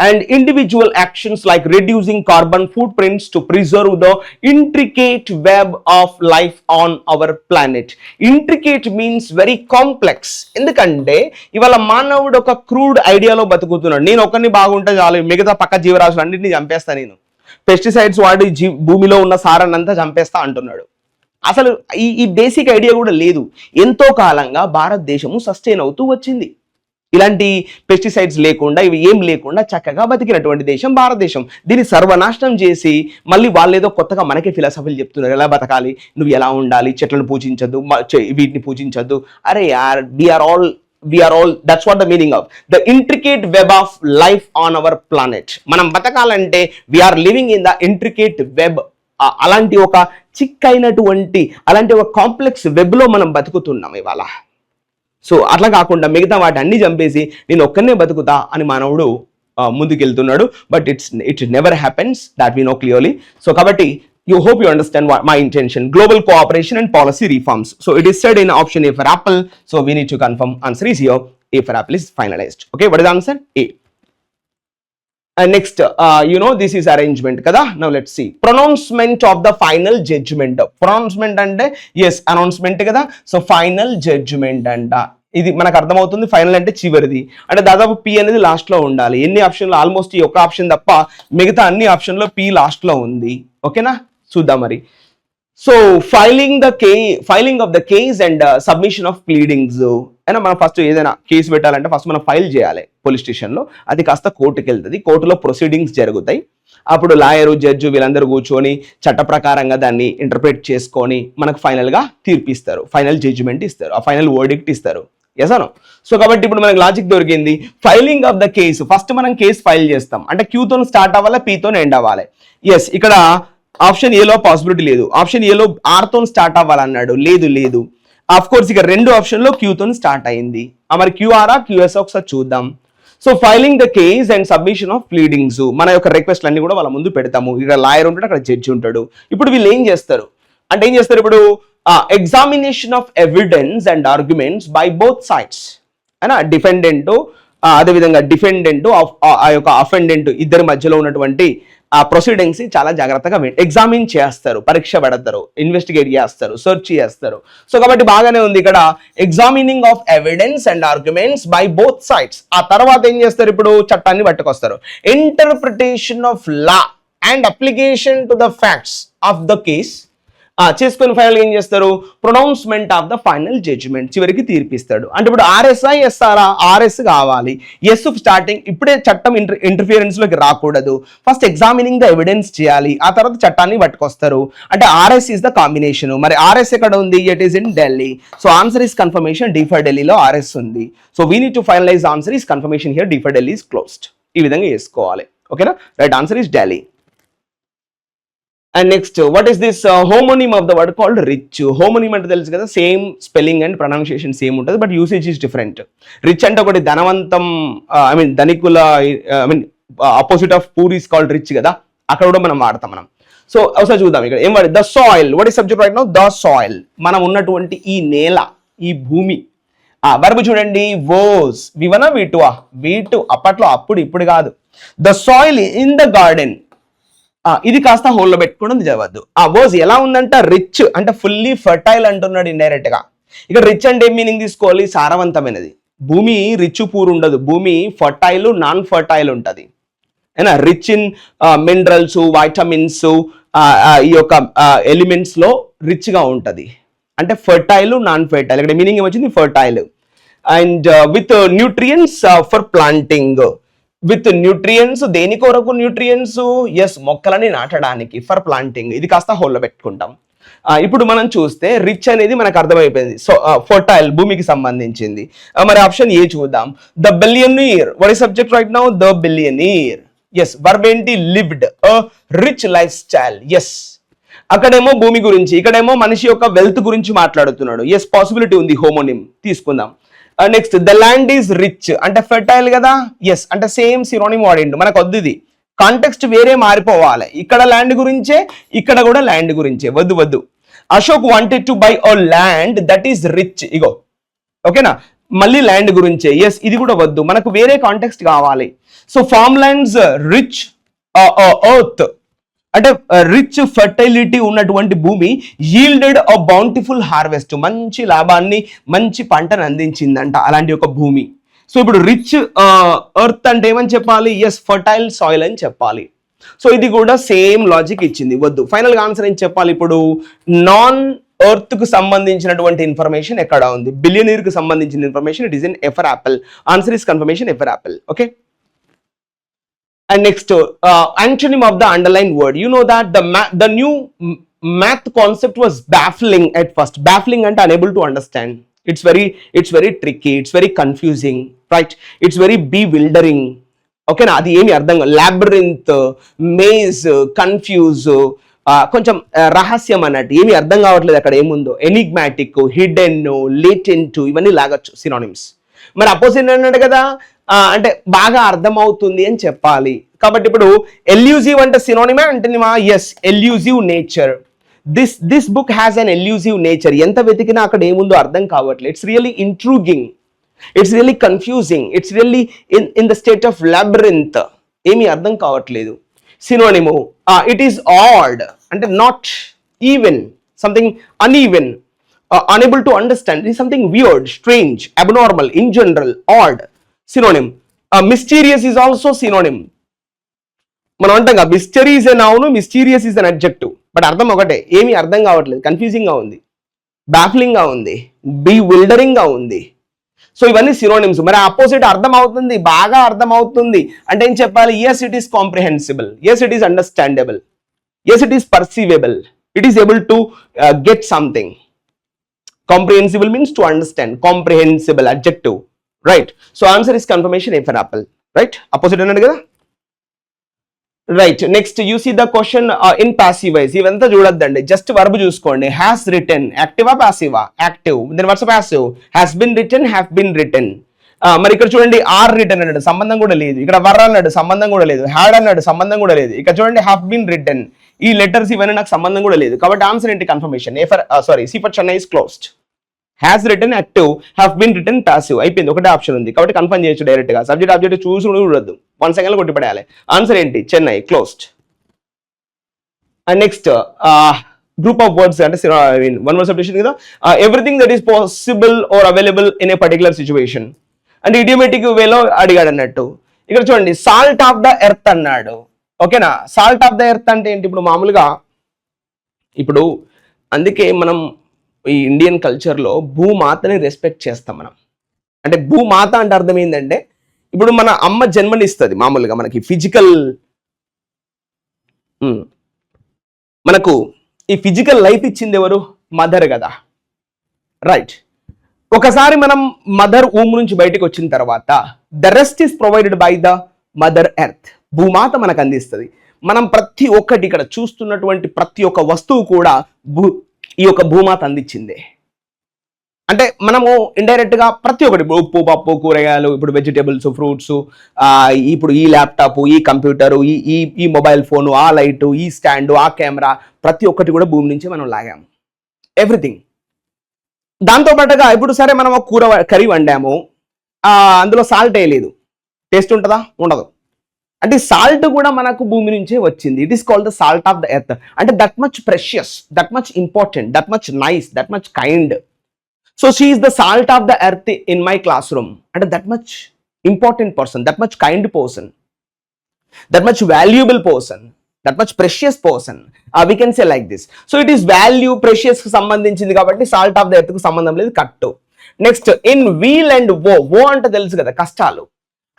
and individual actions like reducing carbon footprints to preserve the intricate web of life on our planet. Intricate means very complex. ఎందుకంటే ఇవాళ మానవుడు ఒక crude ఐడియాలో బతుకుతున్నాడు. నేను ఒక్కరిని బాగుంటే చాలు, మిగతా పక్క జీవరాశులు అన్నింటినీ చంపేస్తా, నేను పెస్టిసైడ్స్ వాడి భూమిలో ఉన్న సారాన్నంతా చంపేస్తా అంటున్నాడు. అసలు ఈ బేసిక్ ఐడియా కూడా లేదు. ఎంతో కాలంగా భారతదేశము సస్టైన్ అవుతూ వచ్చింది. ఇలాంటి పెస్టిసైడ్స్ లేకుండా, ఇవి ఏం లేకుండా చక్కగా బతికినటువంటి దేశం భారతదేశం. దీన్ని సర్వనాశనం చేసి మళ్ళీ వాళ్ళు ఏదో కొత్తగా మనకే ఫిలాసఫీలు చెప్తున్నారు, ఎలా బతకాలి, నువ్వు ఎలా ఉండాలి, చెట్లను పూజించద్దు, వీటిని పూజించద్దు. అరే యార్, we are all, that's what the meaning of the intricate web of life on our planet. మనం బతకాలంటే we are living in the intricate web. అలాంటి ఒక చిక్కైనటువంటి, అలాంటి ఒక కాంప్లెక్స్ వెబ్లో మనం బతుకుతున్నాం ఇవాళ. సో అట్లా కాకుండా మిగతా వాటి అన్ని చంపేసి నేను ఒక్కనే బతుకుతా అని మానవుడు ముందుకెళ్తున్నాడు. But it never happens, that we know clearly. So కాబట్టి you hope you understand what my intention. Global cooperation and policy reforms. So it is said in option A for apple. So we need to confirm answer is here. A for apple is finalized. Okay, what is the answer? A. And next, this is arrangement kada. Now let's see. Pronouncement of the final judgment. Pronouncement and yes, announcement kada. So final judgment and ఇది మనకు అర్థమవుతుంది. Final అంటే చివరిది, అంటే దాదాపు P అనేది last లో ఉండాలి. ఎన్ని ఆప్షన్లు, ఆల్మోస్ట్ ఈ ఒక్క ఆప్షన్ తప్ప మిగతా అన్ని ఆప్షన్లో పి లాస్ట్ లో ఉంది. ఓకేనా, చూద్దాం మరి. So filing of the case and submission of pleadings. అయినా మనం ఫస్ట్ ఏదైనా కేసు పెట్టాలంటే ఫస్ట్ మనం ఫైల్ చేయాలి పోలీస్ స్టేషన్లో. అది కాస్త కోర్టుకి వెళ్తుంది, కోర్టులో ప్రొసీడింగ్స్ జరుగుతాయి. అప్పుడు లాయరు, జడ్జు వీళ్ళందరూ కూర్చొని చట్ట ప్రకారంగా దాన్ని ఇంటర్ప్రిట్ చేసుకొని మనకు ఫైనల్గా తీర్పు ఇస్తారు, ఫైనల్ జడ్జిమెంట్ ఇస్తారు, ఆ ఫైనల్ వర్డిక్ట్ ఇస్తారు. ఎసాను. సో కాబట్టి ఇప్పుడు మనకు లాజిక్ దొరికింది. Filing of the case, first మనం కేసు ఫైల్ చేస్తాం అంటే క్యూతో స్టార్ట్ అవ్వాలి, పీతో ఎండ్ అవ్వాలి. ఎస్, ఇక్కడ ఆప్షన్ ఏలో పాసిబిలిటీ లేదు. ఆప్షన్ ఏలో ఆర్తో స్టార్ట్ అవ్వాలన్నాడు, లేదు. ఆఫ్ కోర్స్ ఇక రెండు ఆప్షన్లో క్యూతో స్టార్ట్ అయింది. మరి క్యూఆర్ఆ క్యూఎస్ ఒకసారి చూద్దాం. So filing the case and submission of pleadings, మన యొక్క రిక్వెస్ట్లు అన్ని కూడా వాళ్ళ ముందు పెడతాము. ఇక్కడ లాయర్ ఉంటాడు, అక్కడ జడ్జి ఉంటాడు. ఇప్పుడు వీళ్ళు ఏం చేస్తారు ఇప్పుడు examination of evidence and arguments by both sides అయినా, డిఫెండెంట్ అదేవిధంగా డిఫెండెంట్ ఆ యొక్క అఫెండెంట్ ఇద్దరి మధ్యలో ఉన్నటువంటి ఆ ప్రొసీడింగ్స్ చాలా జాగ్రత్తగా ఎగ్జామిన్ చేస్తారు, పరీక్ష పెడతారు, ఇన్వెస్టిగేట్ చేస్తారు, సెర్చ్ చేస్తారు. సో కాబట్టి బాగానే ఉంది. ఇక్కడ examining of evidence and arguments by both sides. ఆ తర్వాత ఏం చేస్తారు, ఇప్పుడు చట్టాన్ని పట్టుకొస్తారు. Interpretation of law and application to the facts of the case చేసుకొని ఫైనల్ ఏం చేస్తారు, pronouncement of the final judgment, చివరికి తీర్పిస్తాడు. అంటే ఇప్పుడు ఆర్ఎస్ఐ ఎస్ఆర్ఆ, ఆర్ఎస్ కావాలి, ఎస్ స్టార్టింగ్. ఇప్పుడే చట్టం ఇంటర్ఫియరెన్స్ లోకి రాకూడదు, ఫస్ట్ ఎగ్జామినింగ్ ద ఎవిడెన్స్ చేయాలి, ఆ తర్వాత చట్టాన్ని పట్టుకొస్తారు. అంటే ఆర్ఎస్ ఇస్ ద కాంబినేషన్. మరి ఆర్ఎస్ ఎక్కడ ఉంది, it is in Delhi. So answer is confirmation, D for ఢిల్లీలో ఆర్ఎస్ ఉంది. So we need to finalize answer is confirmation here, D for Delhi is closed. ఈ విధంగా చేసుకోవాలి. ఓకేనా, right answer is Delhi. And next, what is this homonym of the word called rich? Homonym అంటే తెలుసు కదా, same spelling and pronunciation same ఉంటుంది, but usage is different. Rich అంటే ఒకటి ధనవంతం, ధనికుల opposite of poor is called rich కదా, అక్కడ కూడా మనం వాడతాం మనం. సో ఒకసారి చూద్దాం ఇక్కడ ఏం వాడి, the soil. What is subject right now, the soil. మనం ఉన్నటువంటి ఈ నేల, ఈ భూమి. వర్బ్ చూడండి, వోస్. వివనా వీటువా, వీటు అప్పట్లో, అప్పుడు ఇప్పుడు కాదు. The soil in the garden, ఇది కాస్త హోల్లో పెట్టుకోవడం చదవద్దు. ఆ వర్స్ ఎలా ఉందంట, రిచ్ అంటే ఫుల్లీ ఫర్టైల్ అంటున్నాడు ఇండైరెక్ట్ గా. ఇక్కడ రిచ్ అంటే ఏం మీనింగ్ తీసుకోవాలి, సారవంతమైనది. భూమి రిచ్ పూర్ ఉండదు, భూమి ఫర్టైల్ నాన్ ఫర్టైల్ ఉంటుంది. అయినా రిచ్ ఇన్ మినరల్స్, వైటమిన్స్, ఈ యొక్క ఎలిమెంట్స్ లో రిచ్ గా ఉంటది. అంటే ఫర్టైల్ నాన్ ఫర్టైల్, ఇక్కడ మీనింగ్ ఏమొచ్చింది, fertile. And with nutrients for planting. With nutrients, దేని కొరకు న్యూట్రియంట్స్, ఎస్ మొక్కలని నాటడానికి, ఫర్ ప్లాంటింగ్. ఇది కాస్త హోల్లో పెట్టుకుంటాం. ఇప్పుడు మనం చూస్తే రిచ్ అనేది మనకు అర్థమైపోయింది, సో ఫర్టైల్ భూమికి సంబంధించింది. మరి ఆప్షన్ ఏ చూద్దాం, the billionaire. What is subject right now, the billionaire. Yes verb ఏంటి lived rich lifestyle. Yes అక్కడేమో భూమి గురించి, ఇక్కడేమో మనిషి యొక్క వెల్త్ గురించి మాట్లాడుతున్నాడు. ఎస్ పాసిబిలిటీ ఉంది, హోమోనిమ్ తీసుకుందాం. Next the land is rich అంటే ఫెర్టైల్ కదా. ఎస్ అంటే సేమ్ సినోనిమ్ వాడిండు, మనకు వద్దు ఇది కాంటెక్స్ట్ వేరే మారిపోవాలి. ఇక్కడ ల్యాండ్ గురించే, ఇక్కడ కూడా ల్యాండ్ గురించే, వద్దు వద్దు. Ashok wanted to buy a land that is rich, ఇగో ఓకేనా, మళ్ళీ ల్యాండ్ గురించే. ఎస్ ఇది కూడా వద్దు, మనకు వేరే కాంటెక్స్ట్ కావాలి. So farm lands rich earth అంటే రిచ్ ఫర్టైలిటీ ఉన్నటువంటి భూమి యీల్డెడ్ అ బౌంటిఫుల్ హార్వెస్ట్ మంచి లాభాన్ని మంచి పంటను అందించిందంట అలాంటి ఒక భూమి. సో ఇప్పుడు రిచ్ ఎర్త్ అంటే ఏమని చెప్పాలి, ఎస్ ఫర్టైల్ సాయిల్ అని చెప్పాలి. సో ఇది కూడా సేమ్ లాజిక్ ఇచ్చింది, వద్దు. ఫైనల్ గా ఆన్సర్ ఏం చెప్పాలి ఇప్పుడు, నాన్ ఎర్త్ కు సంబంధించినటువంటి ఇన్ఫర్మేషన్ ఎక్కడ ఉంది, బిలియనీర్ కు సంబంధించిన information it is in A for apple. Answer is confirmation A for apple. Okay. And next, antonym of the underlined word. You know that the new math concept was baffling at first. Baffling and unable to understand. It's very tricky. It's very confusing, right? It's very bewildering. Okay, na adi emi ardham labyrinth, maze, confuse, కొంచెం రహస్యం అన్నట్టు ఏమి అర్థం కావట్లేదు అక్కడ ఏముందో. Enigmatic, hidden, latent ఇవన్నీ లాగొచ్చు synonyms. మరి అపోజిట్ అన్నాడు కదా, అంటే బాగా అర్థమవుతుంది అని చెప్పాలి. కాబట్టి ఇప్పుడు ఎల్యూజివ్ అంటే సినోనిమా అంటేనిమా, yes elusive nature. This book has an elusive nature. ఎంత వెతికినా అక్కడ ఏముందో అర్థం కావట్లేదు. It's really intriguing, it's really confusing, it's really in the state of labyrinth. ఏమీ అర్థం కావట్లేదు. సినోనిము ఇట్ ఈస్ ఆడ్ అంటే not even, something uneven, unable to understand, it is something weird, strange, abnormal, in general, odd. Synonym. Mysterious is also synonym. మనం అంటాం కదా mystery is a noun, mysterious is an adjective. But అర్థం ఒకటే, ఏమీ అర్థం కావట్లేదు, confusing గా ఉంది, బాఫ్లింగ్ గా ఉంది, బివిల్డరింగ్ గా ఉంది. సో ఇవన్నీ సినోనిమ్స్. మరి ఆపోజిట్ అర్థం అవుతుంది, బాగా అర్థం అవుతుంది అంటే ఏం చెప్పాలి, yes it is comprehensible, yes it is understandable, yes it is perceivable, it is able to get something. Comprehensible means to understand. Comprehensible adjective, right? So answer is confirmation A for apple, right? Opposite annadu kada, right? Next you see the question in passive voice. Ivanta chudaddandi, just verb chuskondi. Has written, active a passive? Active. Then what's a passive? Has been written, have been written. మరి ఇక్కడ చూడండి are return అన్నాడు, సంబంధం కూడా లేదు. ఇక్కడ వర్ అన్నాడు, సంబంధం కూడా లేదు. హ్యాడ్ అన్నాడు, సంబంధం కూడా లేదు. ఇక్కడ చూడండి హ్యావ్ బీన్ రిటర్న్, ఈ లెటర్స్ ఇవన్నీ నాకు సంబంధం కూడా లేదు. కాబట్టి ఆన్సర్ ఏంటి, confirmation A for C for Chennai is closed. Has return active, have been return passive, అయిపోయింది, ఒకటే ఆప్షన్ ఉంది. కాబట్టి కన్ఫర్మ్ చేయొచ్చు డైరెక్ట్ గా. సబ్జెక్ట్ ఆబ్జెక్ట్ చూసి చూడద్దు, 1 సెకండ్ లో కొట్టిపడేయాలి. ఆన్సర్ ఏంటి, Chennai closed. And next group of words అంటే వన్ వర్డ్ సబ్స్టిట్యూషన్ కదా. Everything that is possible or available in a particular situation అంటే ఇడియోమేటిక్ వేలో అడిగాడు అన్నట్టు. ఇక్కడ చూడండి సాల్ట్ ఆఫ్ ద ఎర్త్ అన్నాడు. ఓకేనా, సాల్ట్ ఆఫ్ ద ఎర్త్ అంటే ఏంటి, ఇప్పుడు మామూలుగా ఇప్పుడు అందుకే మనం ఈ ఇండియన్ కల్చర్లో భూమాతని రెస్పెక్ట్ చేస్తాం మనం. అంటే భూమాత అంటే అర్థం ఏంటంటే, ఇప్పుడు మన అమ్మ జన్మనిస్తుంది మామూలుగా, మనకి ఫిజికల్, మనకు ఈ ఫిజికల్ లైఫ్ ఇచ్చింది ఎవరు, మదర్ కదా, రైట్. ఒకసారి మనం మదర్ ఊమ్ నుంచి బయటకు వచ్చిన తర్వాత the rest is provided by the mother earth. భూమాత మనకు అందిస్తుంది. మనం ప్రతి ఒక్కటి ఇక్కడ చూస్తున్నటువంటి ప్రతి ఒక్క వస్తువు కూడా ఈ యొక్క భూమాత అందించిందే. అంటే మనము ఇండైరెక్ట్ గా ప్రతి ఒక్కటి, ఉప్పు పప్పు కూరగాయలు, ఇప్పుడు వెజిటేబుల్స్, ఫ్రూట్స్, ఇప్పుడు ఈ ల్యాప్టాప్, ఈ కంప్యూటర్, ఈ మొబైల్ ఫోను, ఆ లైటు, ఈ స్టాండ్, ఆ కెమెరా, ప్రతి ఒక్కటి కూడా భూమి నుంచి మనం లాగాము, ఎవ్రీథింగ్. దాంతో పాటుగా ఇప్పుడు సరే మనం ఒక కూర కర్రీ వండాము, అందులో సాల్ట్ వేయలేదు, టేస్ట్ ఉంటుందా, ఉండదు. అంటే సాల్ట్ కూడా మనకు భూమి నుంచే వచ్చింది. It is called the salt of the earth. అంటే that much precious, that much important, that much nice, that much kind. So she is the salt of the earth in my classroom. అంటే that much important person, that much kind person, that much valuable person, that much precious person. We can say like this. So it is value, precious కి సంబంధించింది కాబట్టి salt of the earth కు సంబంధం లేదు, కట్టు. Next in weal and వో అంటే తెలుసు కదా, కష్టాలు.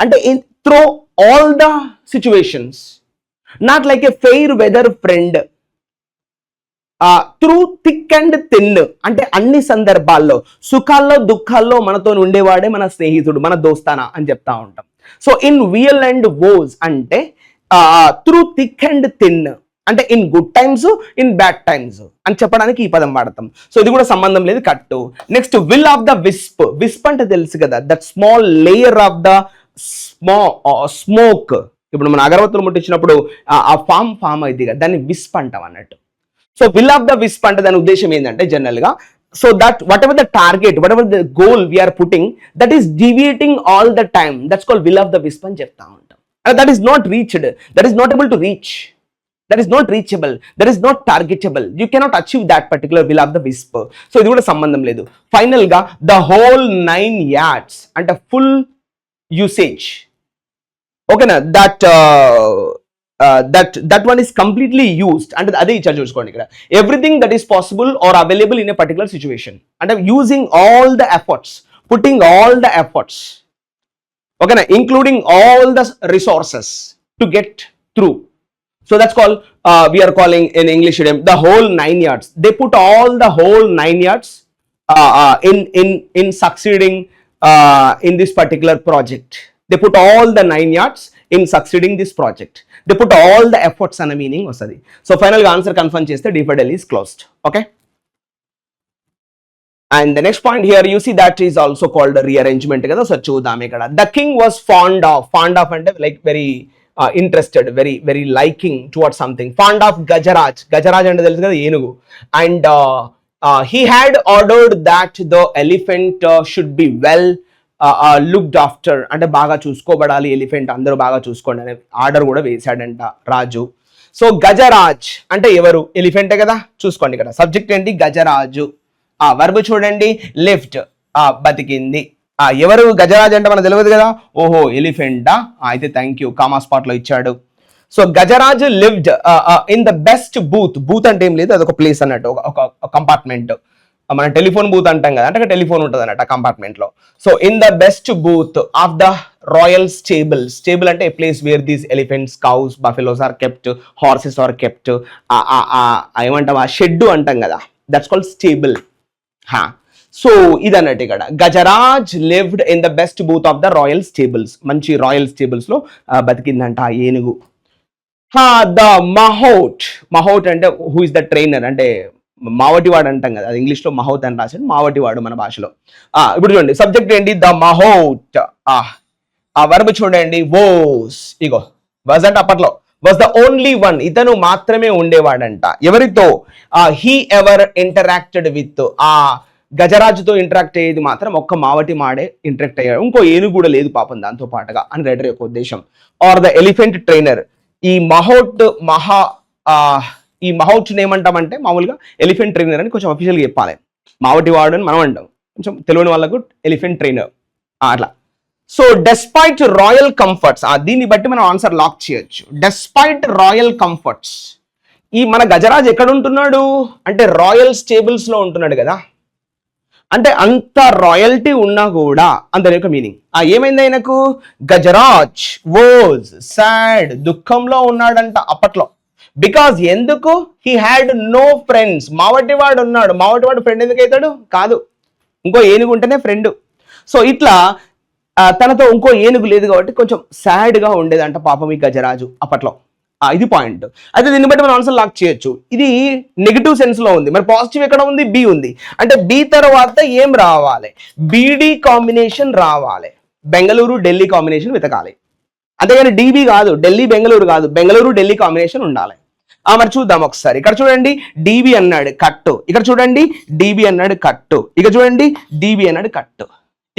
అంటే in through all the situations, not like a fair weather friend. Through thick and thin అంటే అన్ని సందర్భాల్లో, సుఖాల్లో దుఃఖాల్లో మనతో ఉండేవాడే మన స్నేహితుడు, మన దోస్తానా అని చెప్తా ఉంటాం. So in weal and woes అంటే త్రూ థిక్ అండ్ థిన్, అంటే in good times, in bad times అని చెప్పడానికి ఈ పదం వాడతాం. సో ఇది కూడా సంబంధం లేదు, కట్టు. Next will of the wisp. Wisp అంటే తెలుసు కదా, that small layer of the smoke. ఇప్పుడు మన అగరబత్తులు ముట్టించినప్పుడు ఆ ఫామ్ అయింది కదా, దాన్ని విస్ప్ అంటాం అన్నట్టు. So will of the wisp అంటే దాని ఉద్దేశం ఏంటంటే జనరల్ గా, so that whatever the target, whatever the goal we are putting, that is deviating all the time, that's called will of the wisp అని చెప్తా ఉంటాం. That is not reached, that is not able to reach, that is not reachable, that is not targetable, you cannot achieve that particular will of the wisp. So ఇది కూడా సంబంధం లేదు. Final గా the whole 9 yards అంటే full usage, ఓకేనా, that one is completely used అంటే అదే ఇచ్చారు చూసుకోండి ఇక్కడ. Everything that is possible or available in a particular situation, అంటే using all the efforts, putting all the efforts, ఓకేనా, including all the resources to get through. So that's called, we are calling in English idiom, the whole 9 yards. They put all the whole 9 yards in succeeding in this particular project. They put all the 9 yards in succeeding this project. They put all the efforts and a meaning vasadi. So final answer confirm cheste D for Delhi is closed. Okay. And the next point here, you see that is also called a rearrangement. So chudam ikkada. The king was fond of and like very interested, very liking towards something. Fond of Gajaraj అంటే తెలుసు కదా, ఏనుగు. And he had ordered that the elephant should be well looked after, అంటే బాగా చూసుకోబడాలి elephant, అందరూ బాగా చూసుకోండి అనే ఆర్డర్ కూడా వేశాడంట రాజు. సో గజరాజ్ అంటే ఎవరు? ఎలిఫెంటే కదా, చూసుకోండి ఇక్కడ సబ్జెక్ట్ ఏంటి, గజరాజు. వర్బ్ చూడండి, లిఫ్ట్, బతికింది. ఎవరు గజరాజ్ అంటే మనకు తెలియదు కదా, ఓహో ఎలిఫెంటా, అయితే థ్యాంక్ యూ, కామా స్పాట్ లో ఇచ్చాడు. So Gajraj lived in the best booth. Booth అంటే ఏం లేదు, అదొక ప్లేస్ అన్నట్టు, ఒక కంపార్ట్మెంట్. మనం టెలిఫోన్ బూత్ అంటాం కదా, అంటే టెలిఫోన్ ఉంటుంది అన్నట్టు ఆ కంపార్ట్మెంట్ లో. So in the best booth of the royal stables. Stable అంటే place where these elephants, cows, buffaloes are kept, horses are kept. ఏమంటాం, ఆ షెడ్ అంటాం కదా, దట్స్ కాల్డ్ స్టేబుల్. సో ఇదన్నట్టు ఇక్కడ Gajraj lived in the best booth of the royal stables. మంచి royal stables లో బతికిందంట ఆ ఏనుగు. ద మహౌట్. మహౌట్ అంటే హూ ఇస్ ద ట్రైనర్, అంటే మావటివాడు అంటాం కదా, అది ఇంగ్లీష్ లో మహౌత్ అని రాశాడు, మావటివాడు మన భాషలో. ఇప్పుడు చూడండి సబ్జెక్ట్ ఏంటి, ద మహౌట్. ఆ వర్బ్ చూడండి, వోస్. ఇగో వాజ్ అంటే అప్పట్లో వాజ్ ద ఓన్లీ వన్, ఇతను మాత్రమే ఉండేవాడంట. ఎవరితో? He ever interacted with. గజరాజుతో ఇంటరాక్ట్ అయ్యేది మాత్రం ఒక్క మావటి మాడే ఇంటరాక్ట్ అయ్యాడు, ఇంకో ఏనుగు కూడా లేదు పాపం దాంతో పాటుగా అని రైటర్ యొక్క ఉద్దేశం. Are the elephant trainer. ఈ మహౌట్ ఈ మహౌట్ ఏమంటామంటే మామూలుగా ఎలిఫెంట్ ట్రైనర్ అని కొంచెం అఫీషియల్గా చెప్పాలి. మావటి వాడు అని మనం అంటాం, కొంచెం తెలియని వాళ్ళకు ఎలిఫెంట్ ట్రైనర్ అట్లా. సో డెస్పైట్ రాయల్ కంఫర్ట్స్, దీన్ని బట్టి మనం ఆన్సర్ లాక్ చేయొచ్చు. Despite royal comforts. ఈ మన గజరాజ్ ఎక్కడ ఉంటున్నాడు అంటే రాయల్ స్టేబుల్స్ లో ఉంటున్నాడు కదా, అంటే అంత రాయల్టీ ఉన్నా కూడా అంత యొక్క మీనింగ్. ఏమైంది ఆయనకు? గజరాజ్ వాజ్ సాడ్, దుఃఖంలో ఉన్నాడంట అప్పట్లో. బికాజ్ ఎందుకు? He had no friends. మావటివాడు ఉన్నాడు, మావటివాడు ఫ్రెండ్ ఎందుకు అవుతాడు? కాదు, ఇంకో ఏనుగు ఉంటేనే ఫ్రెండ్. సో ఇట్లా తనతో ఇంకో ఏనుగు లేదు కాబట్టి కొంచెం సాడ్ గా ఉండేదంట పాపం ఈ గజరాజు అప్పట్లో. ఇది పాయింట్. అయితే దీన్ని బట్టి మనం ఆన్సర్ లాక్ చేయొచ్చు. ఇది నెగిటివ్ సెన్స్ లో ఉంది, మరి పాజిటివ్ ఎక్కడ ఉంది? బి ఉంది. అంటే బి తర్వాత ఏం రావాలి? బీడీ కాంబినేషన్ రావాలి. బెంగళూరు ఢిల్లీ కాంబినేషన్ వెతకాలి, అంతేగాని డీబీ కాదు, ఢిల్లీ బెంగళూరు కాదు, బెంగళూరు ఢిల్లీ కాంబినేషన్ ఉండాలి. మరి చూద్దాం ఒకసారి. ఇక్కడ చూడండి డీబీ అన్నాడు కట్టు, ఇక్కడ చూడండి డీబీ అన్నాడు కట్టు, ఇక చూడండి డీబీ అన్నాడు కట్టు.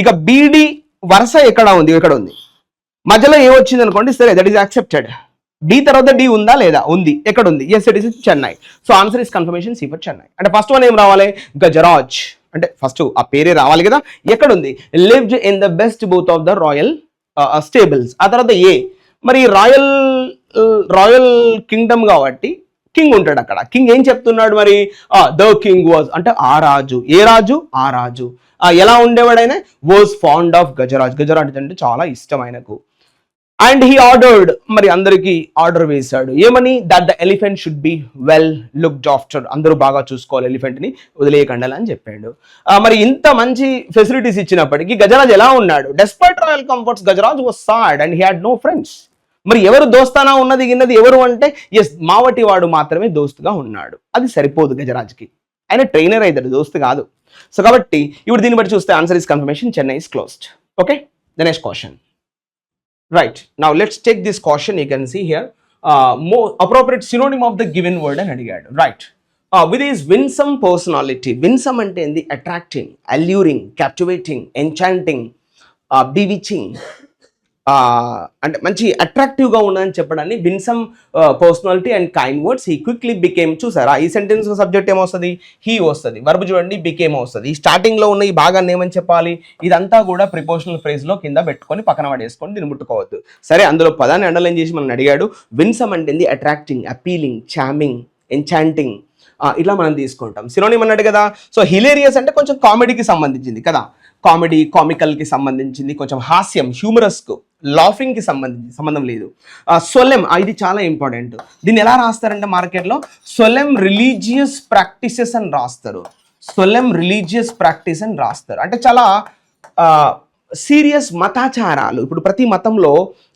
ఇక బీడీ వరుస ఎక్కడ ఉంది? ఇక్కడ ఉంది. మధ్యలో ఏ వచ్చింది అనుకోండి, సరే దట్ ఈస్ యాక్సెప్టెడ్. డి తర్వాత డి ఉందా లేదా? ఉంది. ఎక్కడ ఉంది? Yes it is Chennai. So answer is confirmation C for Chennai. అంటే ఫస్ట్ వన్ ఏం రావాలి? గజరాజ్. అంటే ఫస్ట్ ఆ పేరే రావాలి కదా. ఎక్కడ ఉంది? Lived in the best booth of the royal stables. ఆ తర్వాత ఏ, మరి రాయల్ కింగ్డమ్ కాబట్టి కింగ్ ఉంటాడు అక్కడ. కింగ్ ఏం చెప్తున్నాడు మరి? ద కింగ్ వాజ్ అంటే ఆ రాజు. ఏ రాజు? ఆ రాజు. ఎలా ఉండేవాడైనా? Was fond of Gajraj. Gajraj అంటే చాలా ఇష్టం ఆయనకు. అండ్ హీ ఆర్డర్డ్, మరి అందరికి ఆర్డర్ వేశాడు ఏమని? That the elephant should be well looked after, అందరూ బాగా చూసుకోవాలి ఎలిఫెంట్ ని, వదిలేయకండాలి అని చెప్పాడు. మరి ఇంత మంచి ఫెసిలిటీస్ ఇచ్చినప్పటికీ గజరాజ్ ఎలా ఉన్నాడు? Despite royal comforts Gajraj was sad and he had no friends. మరి ఎవరు దోస్తానా ఉన్నది గిన్నది ఎవరు అంటే ఎస్ మావటి వాడు మాత్రమే దోస్తుగా ఉన్నాడు. అది సరిపోదు గజరాజ్కి, ఆయన ట్రైనర్ అవుతాడు, దోస్తు కాదు. సో కాబట్టి ఇప్పుడు దీన్ని బట్టి చూస్తే answer is confirmation, Chennai is closed. Okay, the next question. Right, now let's take this question. You can see here more appropriate synonym of the given word అని అడిగాడు. Right, with is winsome personality. Winsome అంటే ఏంది? Attracting, alluring, captivating, enchanting, bewitching, అంటే మంచి అట్రాక్టివ్గా ఉన్నదని చెప్పడాన్ని winsome personality and kind words. He quickly became. చూసారా ఈ సెంటెన్స్ సబ్జెక్ట్ ఏమొస్తుంది? హీ వస్తుంది. వర్బ్ చూడండి బికేమ్ వస్తుంది. ఈ స్టార్టింగ్లో ఉన్న ఈ భాగాన్ని ఏమని చెప్పాలి? ఇదంతా కూడా ప్రిపోజిషనల్ ఫ్రేజ్లో కింద పెట్టుకొని పక్కన పడేసుకొని దీన్ని ముట్టుకోవద్దు. సరే, అందులో పదాన్ని అండర్లైన్ చేసి మనం అడిగాడు. విన్సమ్ అంటే అట్రాక్టింగ్, అపీలింగ్, చామింగ్, ఎన్చాంటింగ్, ఇట్లా మనం తీసుకుంటాం. సినోనిమ్ అన్నాడు కదా. సో హిలేరియస్ అంటే కొంచెం కామెడీకి సంబంధించింది కదా, కామెడీ, కామికల్కి సంబంధించింది, కొంచెం హాస్యం, హ్యూమరస్కు, లాఫింగ్కి సంబంధం లేదు. సొలెమ్, ఇది చాలా ఇంపార్టెంట్. దీన్ని ఎలా రాస్తారంటే మార్కెట్లో సొలెమ్ రిలీజియస్ ప్రాక్టీసెస్ అని రాస్తారు. సొలెమ్ రిలీజియస్ ప్రాక్టీస్ అని రాస్తారు. అంటే చాలా సీరియస్ మతాచారాలు. ఇప్పుడు ప్రతి మతంలో,